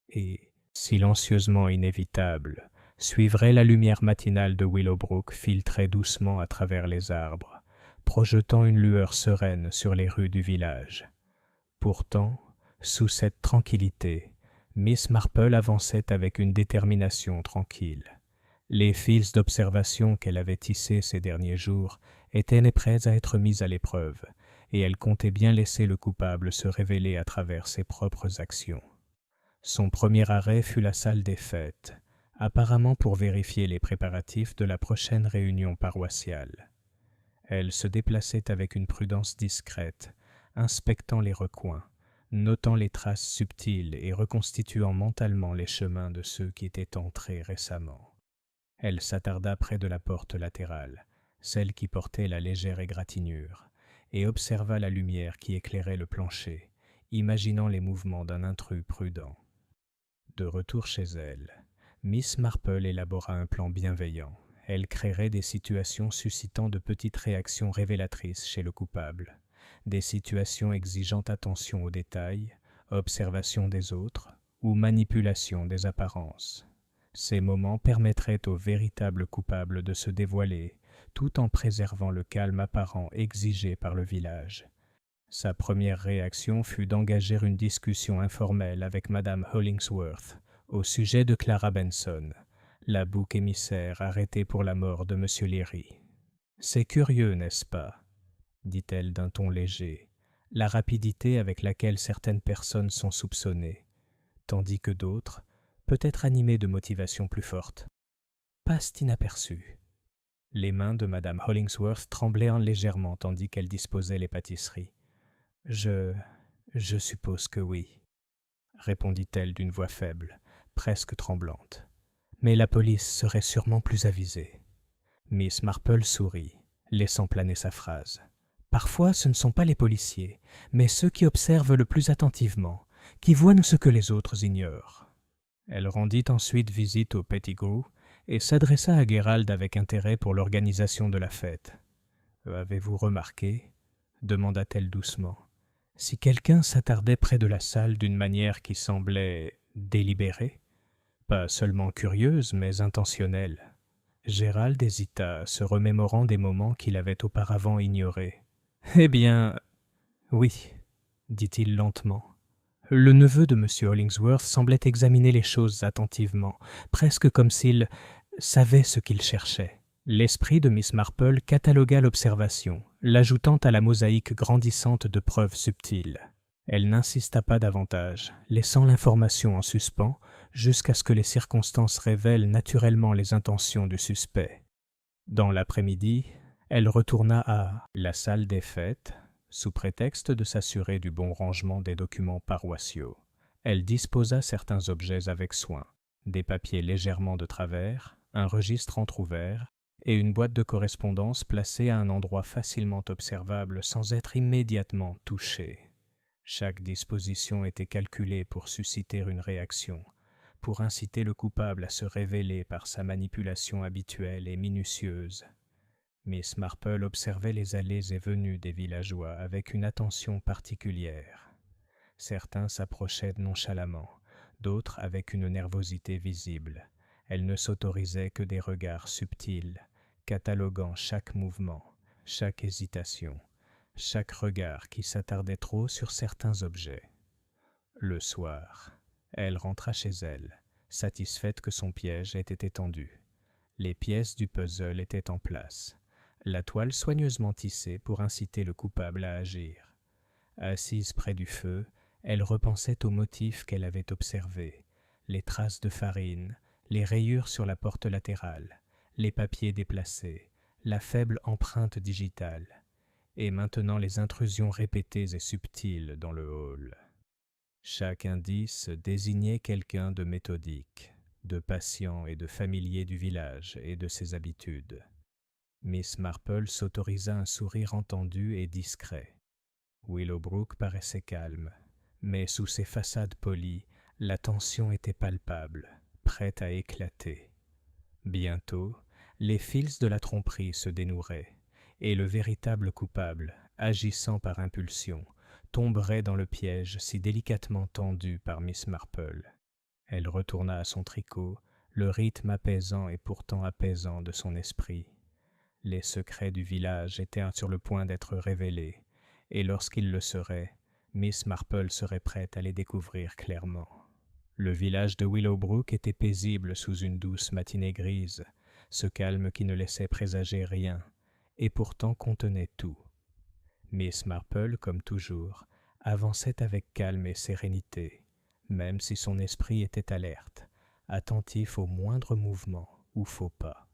et silencieusement inévitable, suivrait la lumière matinale de Willowbrook filtrée doucement à travers les arbres, projetant une lueur sereine sur les rues du village. Pourtant, sous cette tranquillité, Miss Marple avançait avec une détermination tranquille. Les fils d'observation qu'elle avait tissés ces derniers jours étaient prêts à être mis à l'épreuve, et elle comptait bien laisser le coupable se révéler à travers ses propres actions. Son premier arrêt fut la salle des fêtes, apparemment pour vérifier les préparatifs de la prochaine réunion paroissiale. Elle se déplaçait avec une prudence discrète, inspectant les recoins, notant les traces subtiles et reconstituant mentalement les chemins de ceux qui étaient entrés récemment. Elle s'attarda près de la porte latérale, celle qui portait la légère égratignure, et observa la lumière qui éclairait le plancher, imaginant les mouvements d'un intrus prudent. De retour chez elle, Miss Marple élabora un plan bienveillant. Elle créerait des situations suscitant de petites réactions révélatrices chez le coupable, des situations exigeant attention aux détails, observation des autres ou manipulation des apparences. Ces moments permettraient au véritable coupable de se dévoiler, tout en préservant le calme apparent exigé par le village. Sa première réaction fut d'engager une discussion informelle avec Madame Hollingsworth au sujet de Clara Benson, la bouc émissaire arrêtée pour la mort de M. Leary. « C'est curieux, n'est-ce pas ?» dit-elle d'un ton léger, « la rapidité avec laquelle certaines personnes sont soupçonnées, tandis que d'autres, peut-être animées de motivations plus fortes, passent inaperçues. » Les mains de Madame Hollingsworth tremblaient légèrement tandis qu'elle disposait les pâtisseries. « Je suppose que oui, » répondit-elle d'une voix faible, presque tremblante. « Mais la police serait sûrement plus avisée. » Miss Marple sourit, laissant planer sa phrase. « Parfois, ce ne sont pas les policiers, mais ceux qui observent le plus attentivement, qui voient ce que les autres ignorent. » Elle rendit ensuite visite au Pettigrew et s'adressa à Gerald avec intérêt pour l'organisation de la fête. « Avez-vous remarqué, » demanda-t-elle doucement, « si quelqu'un s'attardait près de la salle d'une manière qui semblait délibérée, pas seulement curieuse, mais intentionnelle ?» Gerald hésita, se remémorant des moments qu'il avait auparavant ignorés. « Eh bien, oui, » dit-il lentement. Le neveu de M. Hollingsworth semblait examiner les choses attentivement, presque comme s'il savait ce qu'il cherchait. L'esprit de Miss Marple catalogua l'observation, l'ajoutant à la mosaïque grandissante de preuves subtiles. Elle n'insista pas davantage, laissant l'information en suspens jusqu'à ce que les circonstances révèlent naturellement les intentions du suspect. Dans l'après-midi, elle retourna à la salle des fêtes, sous prétexte de s'assurer du bon rangement des documents paroissiaux. Elle disposa certains objets avec soin, des papiers légèrement de travers, un registre entrouvert et une boîte de correspondance placée à un endroit facilement observable sans être immédiatement touchée. Chaque disposition était calculée pour susciter une réaction, pour inciter le coupable à se révéler par sa manipulation habituelle et minutieuse. Miss Marple observait les allées et venues des villageois avec une attention particulière. Certains s'approchaient nonchalamment, d'autres avec une nervosité visible. Elle ne s'autorisait que des regards subtils, cataloguant chaque mouvement, chaque hésitation, chaque regard qui s'attardait trop sur certains objets. Le soir, elle rentra chez elle, satisfaite que son piège ait été tendu. Les pièces du puzzle étaient en place, la toile soigneusement tissée pour inciter le coupable à agir. Assise près du feu, elle repensait aux motifs qu'elle avait observés, les traces de farine, les rayures sur la porte latérale, les papiers déplacés, la faible empreinte digitale, et maintenant les intrusions répétées et subtiles dans le hall. Chaque indice désignait quelqu'un de méthodique, de patient et de familier du village et de ses habitudes. Miss Marple s'autorisa un sourire entendu et discret. Willowbrook paraissait calme, mais sous ses façades polies, la tension était palpable, prête à éclater. Bientôt, les fils de la tromperie se dénoueraient, et le véritable coupable, agissant par impulsion, tomberait dans le piège si délicatement tendu par Miss Marple. Elle retourna à son tricot, le rythme apaisant et pourtant apaisant de son esprit. Les secrets du village étaient sur le point d'être révélés, et lorsqu'ils le seraient, Miss Marple serait prête à les découvrir clairement. Le village de Willowbrook était paisible sous une douce matinée grise, ce calme qui ne laissait présager rien, et pourtant contenait tout. Miss Marple, comme toujours, avançait avec calme et sérénité, même si son esprit était alerte, attentif au moindre mouvement ou faux pas.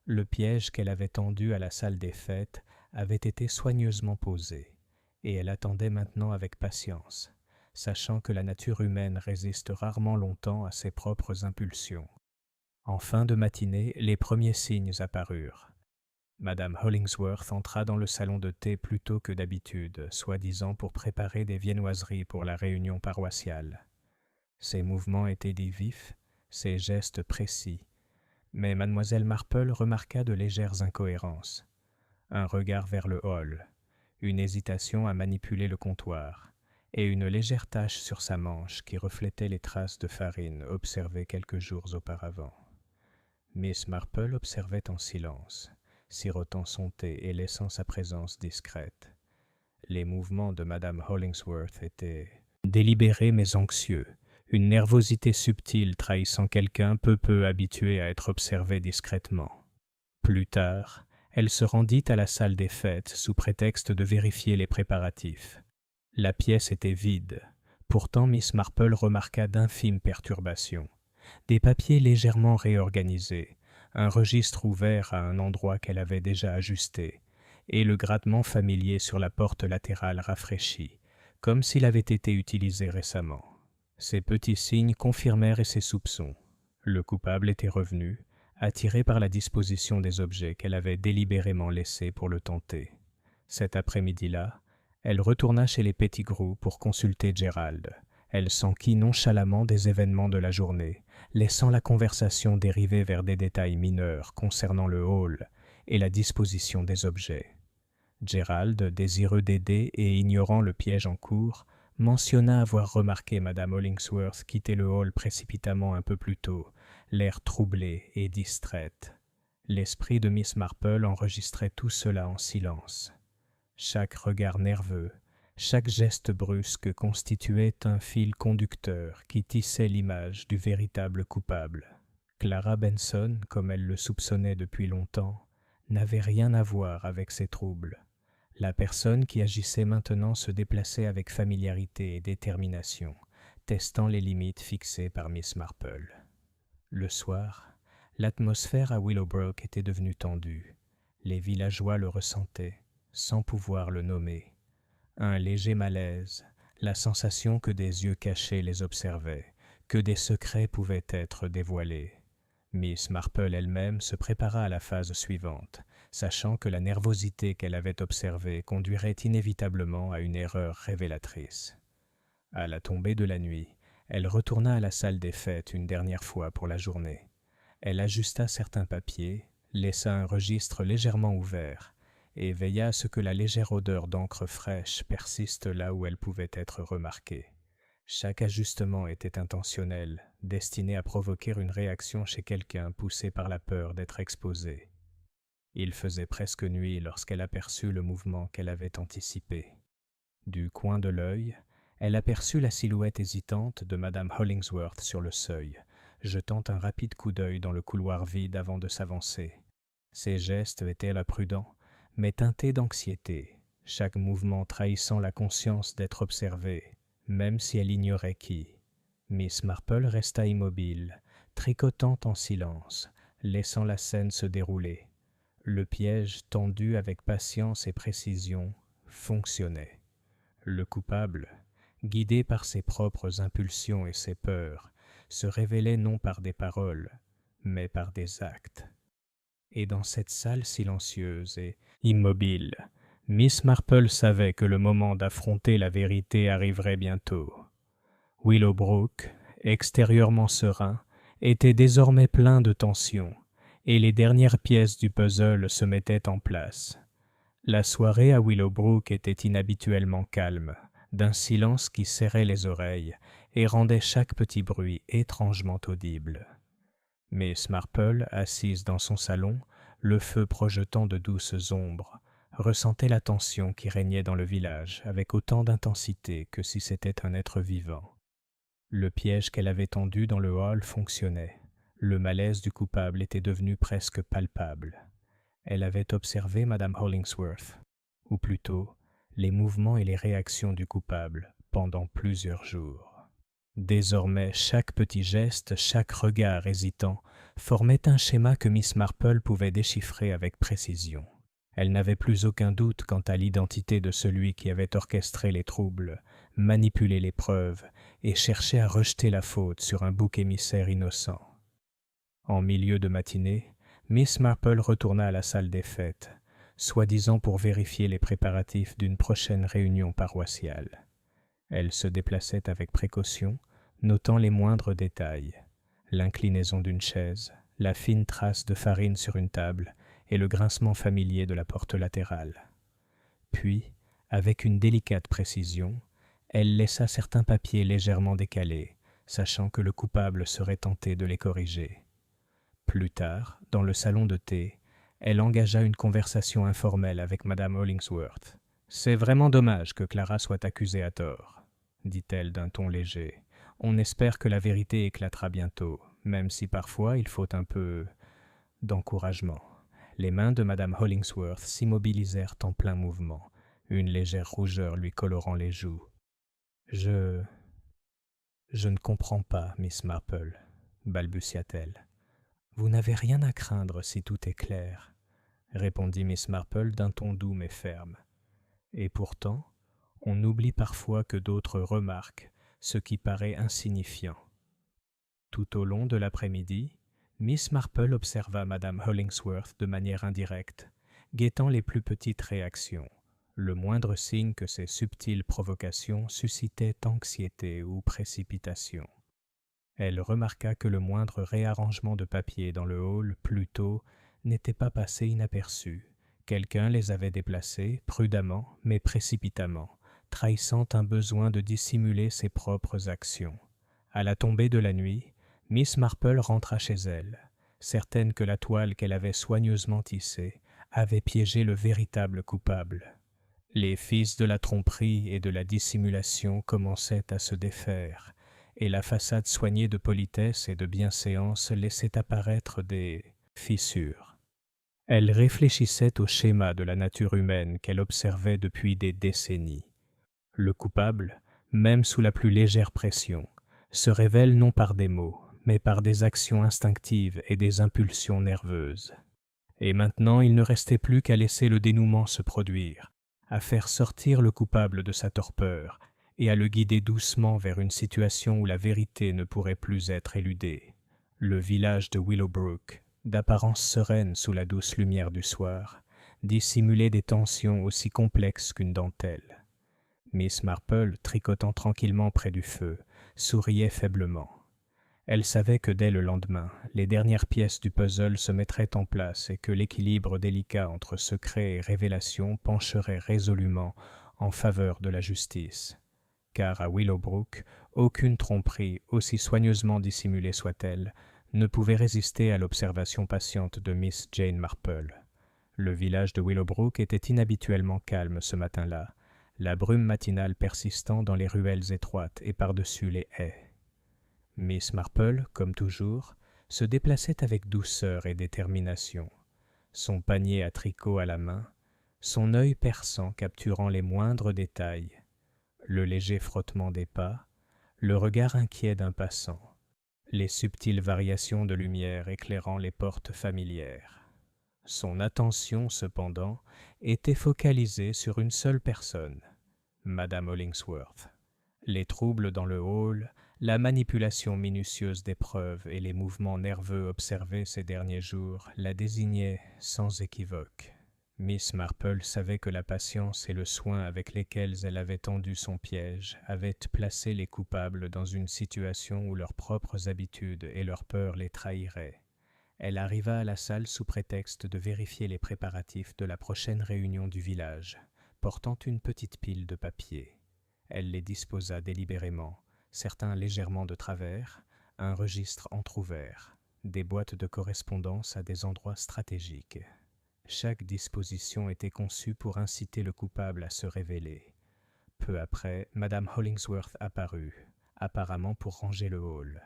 Le piège qu'elle avait tendu à la salle des fêtes avait été soigneusement posé, et elle attendait maintenant avec patience, sachant que la nature humaine résiste rarement longtemps à ses propres impulsions. En fin de matinée, les premiers signes apparurent. Madame Hollingsworth entra dans le salon de thé plus tôt que d'habitude, soi-disant pour préparer des viennoiseries pour la réunion paroissiale. Ses mouvements étaient vifs, ses gestes précis, mais mademoiselle Marple remarqua de légères incohérences. Un regard vers le hall, une hésitation à manipuler le comptoir, et une légère tache sur sa manche qui reflétait les traces de farine observées quelques jours auparavant. Miss Marple observait en silence, sirotant son thé et laissant sa présence discrète. Les mouvements de madame Hollingsworth étaient délibérés mais anxieux, une nervosité subtile trahissant quelqu'un peu habitué à être observé discrètement. Plus tard, elle se rendit à la salle des fêtes sous prétexte de vérifier les préparatifs. La pièce était vide. Pourtant Miss Marple remarqua d'infimes perturbations. Des papiers légèrement réorganisés, un registre ouvert à un endroit qu'elle avait déjà ajusté, et le grattement familier sur la porte latérale rafraîchie, comme s'il avait été utilisé récemment. Ces petits signes confirmèrent ses soupçons. Le coupable était revenu, attiré par la disposition des objets qu'elle avait délibérément laissés pour le tenter. Cet après-midi-là, elle retourna chez les Pettigrew pour consulter Gerald. Elle s'enquit nonchalamment des événements de la journée, laissant la conversation dériver vers des détails mineurs concernant le hall et la disposition des objets. Gerald, désireux d'aider et ignorant le piège en cours, mentionna avoir remarqué madame Hollingsworth quitter le hall précipitamment un peu plus tôt, l'air troublé et distraite. L'esprit de Miss Marple enregistrait tout cela en silence. Chaque regard nerveux, chaque geste brusque constituait un fil conducteur qui tissait l'image du véritable coupable. Clara Benson, comme elle le soupçonnait depuis longtemps, n'avait rien à voir avec ces troubles. La personne qui agissait maintenant se déplaçait avec familiarité et détermination, testant les limites fixées par Miss Marple. Le soir, l'atmosphère à Willowbrook était devenue tendue. Les villageois le ressentaient, sans pouvoir le nommer. Un léger malaise, la sensation que des yeux cachés les observaient, que des secrets pouvaient être dévoilés. Miss Marple elle-même se prépara à la phase suivante, sachant que la nervosité qu'elle avait observée conduirait inévitablement à une erreur révélatrice. À la tombée de la nuit, elle retourna à la salle des fêtes une dernière fois pour la journée. Elle ajusta certains papiers, laissa un registre légèrement ouvert, et veilla à ce que la légère odeur d'encre fraîche persiste là où elle pouvait être remarquée. Chaque ajustement était intentionnel, destiné à provoquer une réaction chez quelqu'un poussé par la peur d'être exposé. Il faisait presque nuit lorsqu'elle aperçut le mouvement qu'elle avait anticipé. Du coin de l'œil, elle aperçut la silhouette hésitante de madame Hollingsworth sur le seuil, jetant un rapide coup d'œil dans le couloir vide avant de s'avancer. Ses gestes étaient là prudents, mais teintés d'anxiété, chaque mouvement trahissant la conscience d'être observée, même si elle ignorait qui. Miss Marple resta immobile, tricotant en silence, laissant la scène se dérouler. Le piège, tendu avec patience et précision, fonctionnait. Le coupable, guidé par ses propres impulsions et ses peurs, se révélait non par des paroles, mais par des actes. Et dans cette salle silencieuse et immobile, Miss Marple savait que le moment d'affronter la vérité arriverait bientôt. Willowbrook, extérieurement serein, était désormais plein de tension, et les dernières pièces du puzzle se mettaient en place. La soirée à Willowbrook était inhabituellement calme, d'un silence qui serrait les oreilles et rendait chaque petit bruit étrangement audible. Miss Marple, assise dans son salon, le feu projetant de douces ombres, ressentait la tension qui régnait dans le village avec autant d'intensité que si c'était un être vivant. Le piège qu'elle avait tendu dans le hall fonctionnait. Le malaise du coupable était devenu presque palpable. Elle avait observé madame Hollingsworth, ou plutôt les mouvements et les réactions du coupable pendant plusieurs jours. Désormais, chaque petit geste, chaque regard hésitant, formait un schéma que Miss Marple pouvait déchiffrer avec précision. Elle n'avait plus aucun doute quant à l'identité de celui qui avait orchestré les troubles, manipulé les preuves et cherché à rejeter la faute sur un bouc émissaire innocent. En milieu de matinée, Miss Marple retourna à la salle des fêtes, soi-disant pour vérifier les préparatifs d'une prochaine réunion paroissiale. Elle se déplaçait avec précaution, notant les moindres détails, l'inclinaison d'une chaise, la fine trace de farine sur une table et le grincement familier de la porte latérale. Puis, avec une délicate précision, elle laissa certains papiers légèrement décalés, sachant que le coupable serait tenté de les corriger. Plus tard, dans le salon de thé, elle engagea une conversation informelle avec Madame Hollingsworth. « C'est vraiment dommage que Clara soit accusée à tort, » dit-elle d'un ton léger. « On espère que la vérité éclatera bientôt, même si parfois il faut un peu d'encouragement. » Les mains de Madame Hollingsworth s'immobilisèrent en plein mouvement, une légère rougeur lui colorant les joues. « Je ne comprends pas, Miss Marple, » balbutia-t-elle. « Vous n'avez rien à craindre si tout est clair, » répondit Miss Marple d'un ton doux mais ferme. Et pourtant, on oublie parfois que d'autres remarquent ce qui paraît insignifiant. Tout au long de l'après-midi, Miss Marple observa Madame Hollingsworth de manière indirecte, guettant les plus petites réactions, le moindre signe que ces subtiles provocations suscitaient anxiété ou précipitation. Elle remarqua que le moindre réarrangement de papier dans le hall, plus tôt, n'était pas passé inaperçu. Quelqu'un les avait déplacés, prudemment mais précipitamment, trahissant un besoin de dissimuler ses propres actions. À la tombée de la nuit, Miss Marple rentra chez elle, certaine que la toile qu'elle avait soigneusement tissée avait piégé le véritable coupable. Les fils de la tromperie et de la dissimulation commençaient à se défaire, et la façade soignée de politesse et de bienséance laissait apparaître des fissures. Elle réfléchissait au schéma de la nature humaine qu'elle observait depuis des décennies. Le coupable, même sous la plus légère pression, se révèle non par des mots, mais par des actions instinctives et des impulsions nerveuses. Et maintenant, il ne restait plus qu'à laisser le dénouement se produire, à faire sortir le coupable de sa torpeur et à le guider doucement vers une situation où la vérité ne pourrait plus être éludée. Le village de Willowbrook, d'apparence sereine sous la douce lumière du soir, dissimulait des tensions aussi complexes qu'une dentelle. Miss Marple, tricotant tranquillement près du feu, souriait faiblement. Elle savait que dès le lendemain, les dernières pièces du puzzle se mettraient en place et que l'équilibre délicat entre secret et révélation pencherait résolument en faveur de la justice. Car à Willowbrook, aucune tromperie, aussi soigneusement dissimulée soit-elle, ne pouvait résister à l'observation patiente de Miss Jane Marple. Le village de Willowbrook était inhabituellement calme ce matin-là, la brume matinale persistant dans les ruelles étroites et par-dessus les haies. Miss Marple, comme toujours, se déplaçait avec douceur et détermination, son panier à tricot à la main, son œil perçant capturant les moindres détails, le léger frottement des pas, le regard inquiet d'un passant, les subtiles variations de lumière éclairant les portes familières. Son attention, cependant, était focalisée sur une seule personne, Madame Hollingsworth. Les troubles dans le hall, la manipulation minutieuse des preuves et les mouvements nerveux observés ces derniers jours la désignaient sans équivoque. Miss Marple savait que la patience et le soin avec lesquels elle avait tendu son piège avaient placé les coupables dans une situation où leurs propres habitudes et leurs peurs les trahiraient. Elle arriva à la salle sous prétexte de vérifier les préparatifs de la prochaine réunion du village, portant une petite pile de papiers. Elle les disposa délibérément, certains légèrement de travers, un registre entr'ouvert, des boîtes de correspondance à des endroits stratégiques. Chaque disposition était conçue pour inciter le coupable à se révéler. Peu après, Madame Hollingsworth apparut, apparemment pour ranger le hall.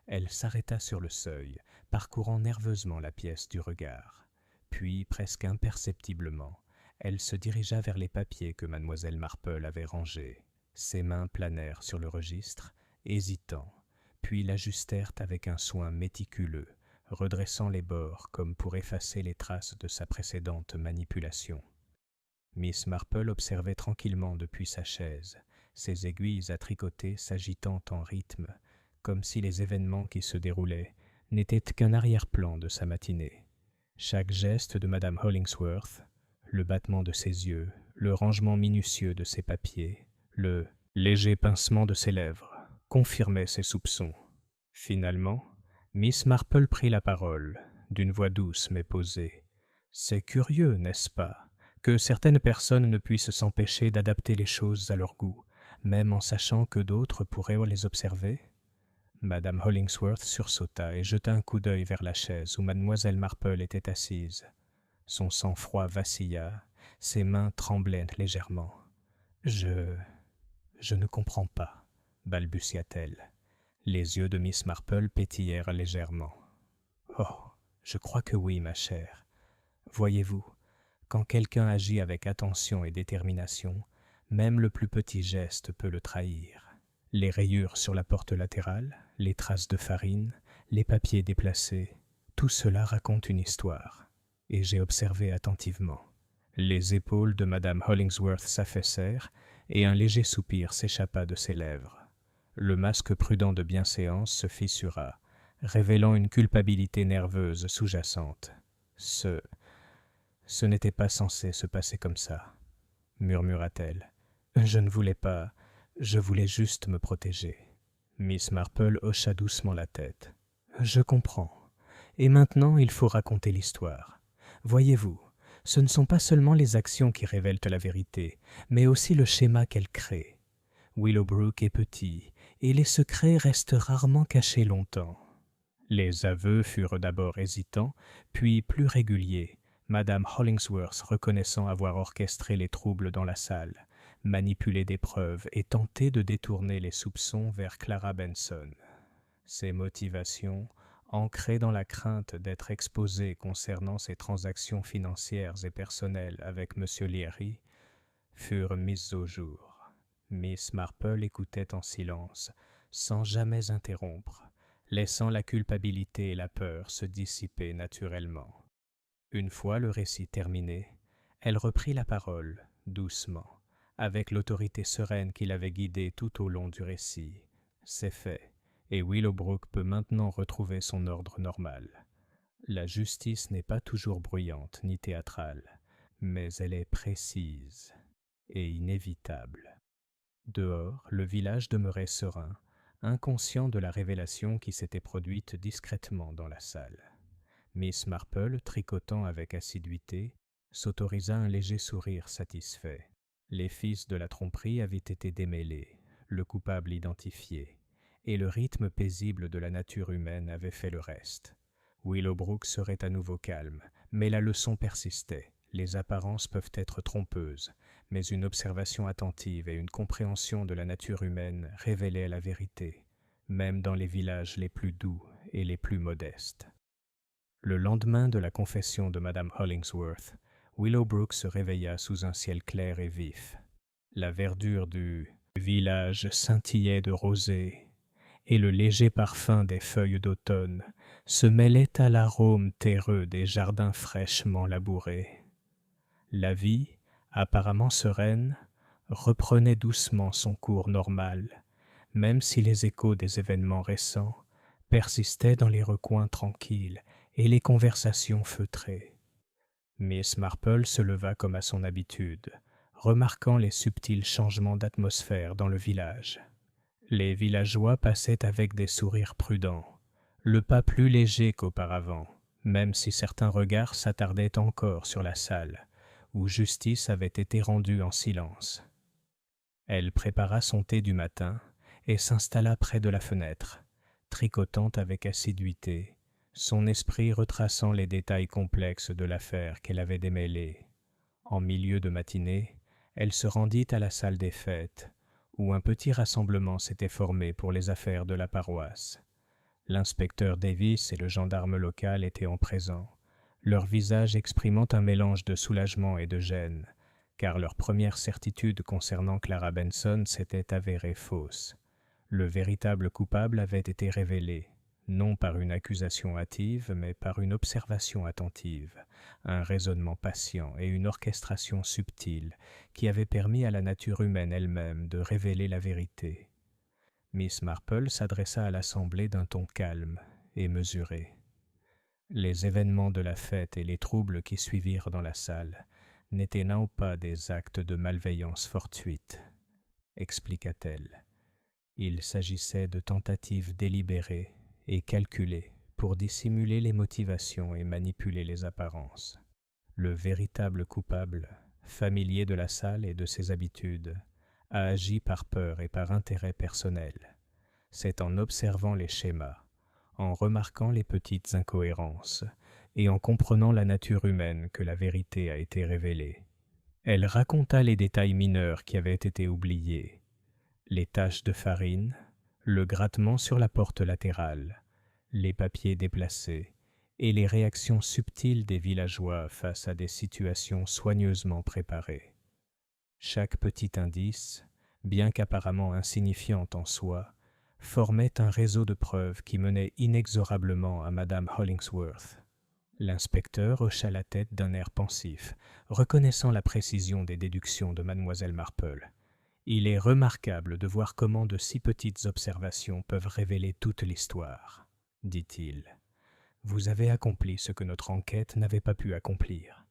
Elle s'arrêta sur le seuil, parcourant nerveusement la pièce du regard. Puis, presque imperceptiblement, elle se dirigea vers les papiers que Mademoiselle Marple avait rangés. Ses mains planèrent sur le registre hésitants, puis l'ajustèrent avec un soin méticuleux, redressant les bords comme pour effacer les traces de sa précédente manipulation. Miss Marple observait tranquillement depuis sa chaise, ses aiguilles à tricoter s'agitant en rythme, comme si les événements qui se déroulaient n'étaient qu'un arrière-plan de sa matinée. Chaque geste de Madame Hollingsworth, le battement de ses yeux, le rangement minutieux de ses papiers, le léger pincement de ses lèvres, confirmaient ses soupçons. Finalement, Miss Marple prit la parole, d'une voix douce mais posée. « C'est curieux, n'est-ce pas, que certaines personnes ne puissent s'empêcher d'adapter les choses à leur goût, même en sachant que d'autres pourraient les observer ?» Madame Hollingsworth sursauta et jeta un coup d'œil vers la chaise où Mademoiselle Marple était assise. Son sang-froid vacilla, ses mains tremblaient légèrement. « Je ne comprends pas, » balbutia-t-elle. Les yeux de Miss Marple pétillèrent légèrement. « Oh, je crois que oui, ma chère. Voyez-vous, quand quelqu'un agit avec attention et détermination, même le plus petit geste peut le trahir. Les rayures sur la porte latérale, les traces de farine, les papiers déplacés, tout cela raconte une histoire. Et j'ai observé attentivement. » Les épaules de Madame Hollingsworth s'affaissèrent et un léger soupir s'échappa de ses lèvres. Le masque prudent de bienséance se fissura, révélant une culpabilité nerveuse sous-jacente. Ce n'était pas censé se passer comme ça, murmura-t-elle. Je ne voulais pas, je voulais juste me protéger. Miss Marple hocha doucement la tête. Je comprends. Et maintenant, il faut raconter l'histoire. Voyez-vous, ce ne sont pas seulement les actions qui révèlent la vérité, mais aussi le schéma qu'elles créent. Willowbrook est petit, et les secrets restent rarement cachés longtemps. Les aveux furent d'abord hésitants, puis plus réguliers, Madame Hollingsworth reconnaissant avoir orchestré les troubles dans la salle, manipulé des preuves et tenté de détourner les soupçons vers Clara Benson. Ses motivations, ancrées dans la crainte d'être exposée concernant ses transactions financières et personnelles avec M. Leary, furent mises au jour. Miss Marple écoutait en silence, sans jamais interrompre, laissant la culpabilité et la peur se dissiper naturellement. Une fois le récit terminé, elle reprit la parole, doucement, avec l'autorité sereine qui l'avait guidée tout au long du récit. C'est fait, et Willowbrook peut maintenant retrouver son ordre normal. La justice n'est pas toujours bruyante ni théâtrale, mais elle est précise et inévitable. Dehors, le village demeurait serein, inconscient de la révélation qui s'était produite discrètement dans la salle. Miss Marple, tricotant avec assiduité, s'autorisa un léger sourire satisfait. Les fils de la tromperie avaient été démêlés, le coupable identifié, et le rythme paisible de la nature humaine avait fait le reste. Willowbrook serait à nouveau calme, mais la leçon persistait. Les apparences peuvent être trompeuses, mais une observation attentive et une compréhension de la nature humaine révélaient la vérité, même dans les villages les plus doux et les plus modestes. Le lendemain de la confession de Madame Hollingsworth, Willowbrook se réveilla sous un ciel clair et vif. La verdure du village scintillait de rosée, et le léger parfum des feuilles d'automne se mêlait à l'arôme terreux des jardins fraîchement labourés. La vie, apparemment sereine, reprenait doucement son cours normal, même si les échos des événements récents persistaient dans les recoins tranquilles et les conversations feutrées. Miss Marple se leva comme à son habitude, remarquant les subtils changements d'atmosphère dans le village. Les villageois passaient avec des sourires prudents, le pas plus léger qu'auparavant, même si certains regards s'attardaient encore sur la salle, où justice avait été rendue en silence. Elle prépara son thé du matin et s'installa près de la fenêtre, tricotant avec assiduité, son esprit retraçant les détails complexes de l'affaire qu'elle avait démêlée. En milieu de matinée, elle se rendit à la salle des fêtes, où un petit rassemblement s'était formé pour les affaires de la paroisse. L'inspecteur Davis et le gendarme local étaient en présence, leur visage exprimant un mélange de soulagement et de gêne, car leur première certitude concernant Clara Benson s'était avérée fausse. Le véritable coupable avait été révélé, non par une accusation hâtive, mais par une observation attentive, un raisonnement patient et une orchestration subtile qui avaient permis à la nature humaine elle-même de révéler la vérité. Miss Marple s'adressa à l'assemblée d'un ton calme et mesuré. Les événements de la fête et les troubles qui suivirent dans la salle n'étaient non pas des actes de malveillance fortuite, expliqua-t-elle. Il s'agissait de tentatives délibérées et calculées pour dissimuler les motivations et manipuler les apparences. Le véritable coupable, familier de la salle et de ses habitudes, a agi par peur et par intérêt personnel. C'est en observant les schémas, en remarquant les petites incohérences et en comprenant la nature humaine que la vérité a été révélée. Elle raconta les détails mineurs qui avaient été oubliés, les taches de farine, le grattement sur la porte latérale, les papiers déplacés et les réactions subtiles des villageois face à des situations soigneusement préparées. Chaque petit indice, bien qu'apparemment insignifiant en soi, formait un réseau de preuves qui menait inexorablement à Madame Hollingsworth. L'inspecteur hocha la tête d'un air pensif, reconnaissant la précision des déductions de mademoiselle Marple. Il est remarquable de voir comment de si petites observations peuvent révéler toute l'histoire, dit-il. Vous avez accompli ce que notre enquête n'avait pas pu accomplir.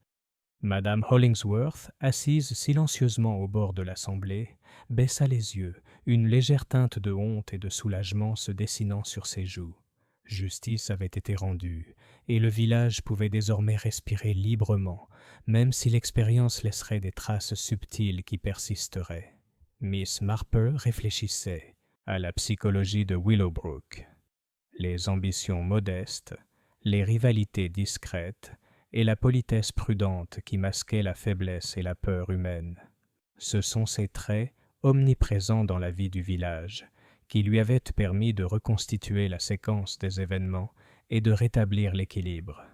Madame Hollingsworth, assise silencieusement au bord de l'assemblée, baissa les yeux, une légère teinte de honte et de soulagement se dessinant sur ses joues. Justice avait été rendue, et le village pouvait désormais respirer librement, même si l'expérience laisserait des traces subtiles qui persisteraient. Miss Marple réfléchissait à la psychologie de Willowbrook. Les ambitions modestes, les rivalités discrètes et la politesse prudente qui masquaient la faiblesse et la peur humaine. Ce sont ces traits, omniprésents dans la vie du village, qui lui avaient permis de reconstituer la séquence des événements et de rétablir l'équilibre.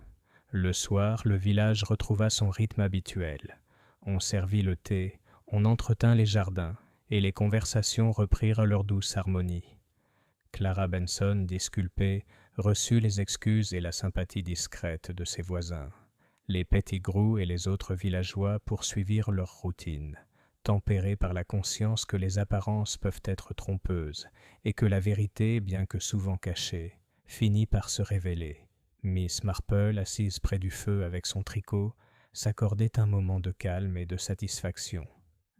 Le soir, le village retrouva son rythme habituel. On servit le thé, on entretint les jardins, et les conversations reprirent leur douce harmonie. Clara Benson, disculpée, reçut les excuses et la sympathie discrète de ses voisins. Les Pettigrew et les autres villageois poursuivirent leur routine, tempérés par la conscience que les apparences peuvent être trompeuses et que la vérité, bien que souvent cachée, finit par se révéler. Miss Marple, assise près du feu avec son tricot, s'accordait un moment de calme et de satisfaction.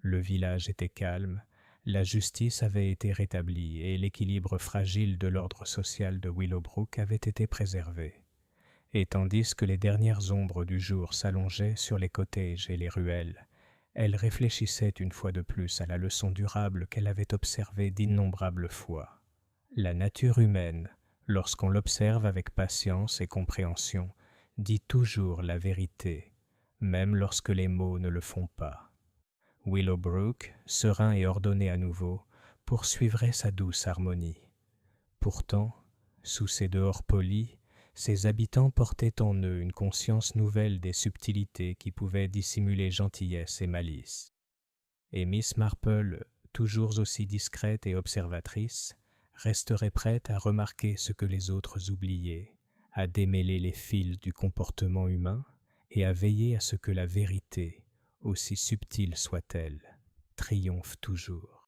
Le village était calme, la justice avait été rétablie et l'équilibre fragile de l'ordre social de Willowbrook avait été préservé. Et tandis que les dernières ombres du jour s'allongeaient sur les cottages et les ruelles, elle réfléchissait une fois de plus à la leçon durable qu'elle avait observée d'innombrables fois. La nature humaine, lorsqu'on l'observe avec patience et compréhension, dit toujours la vérité, même lorsque les mots ne le font pas. Willowbrook, serein et ordonné à nouveau, poursuivrait sa douce harmonie. Pourtant, sous ces dehors polis, ses habitants portaient en eux une conscience nouvelle des subtilités qui pouvaient dissimuler gentillesse et malice. Et Miss Marple, toujours aussi discrète et observatrice, resterait prête à remarquer ce que les autres oubliaient, à démêler les fils du comportement humain et à veiller à ce que la vérité, aussi subtile soit-elle, triomphe toujours.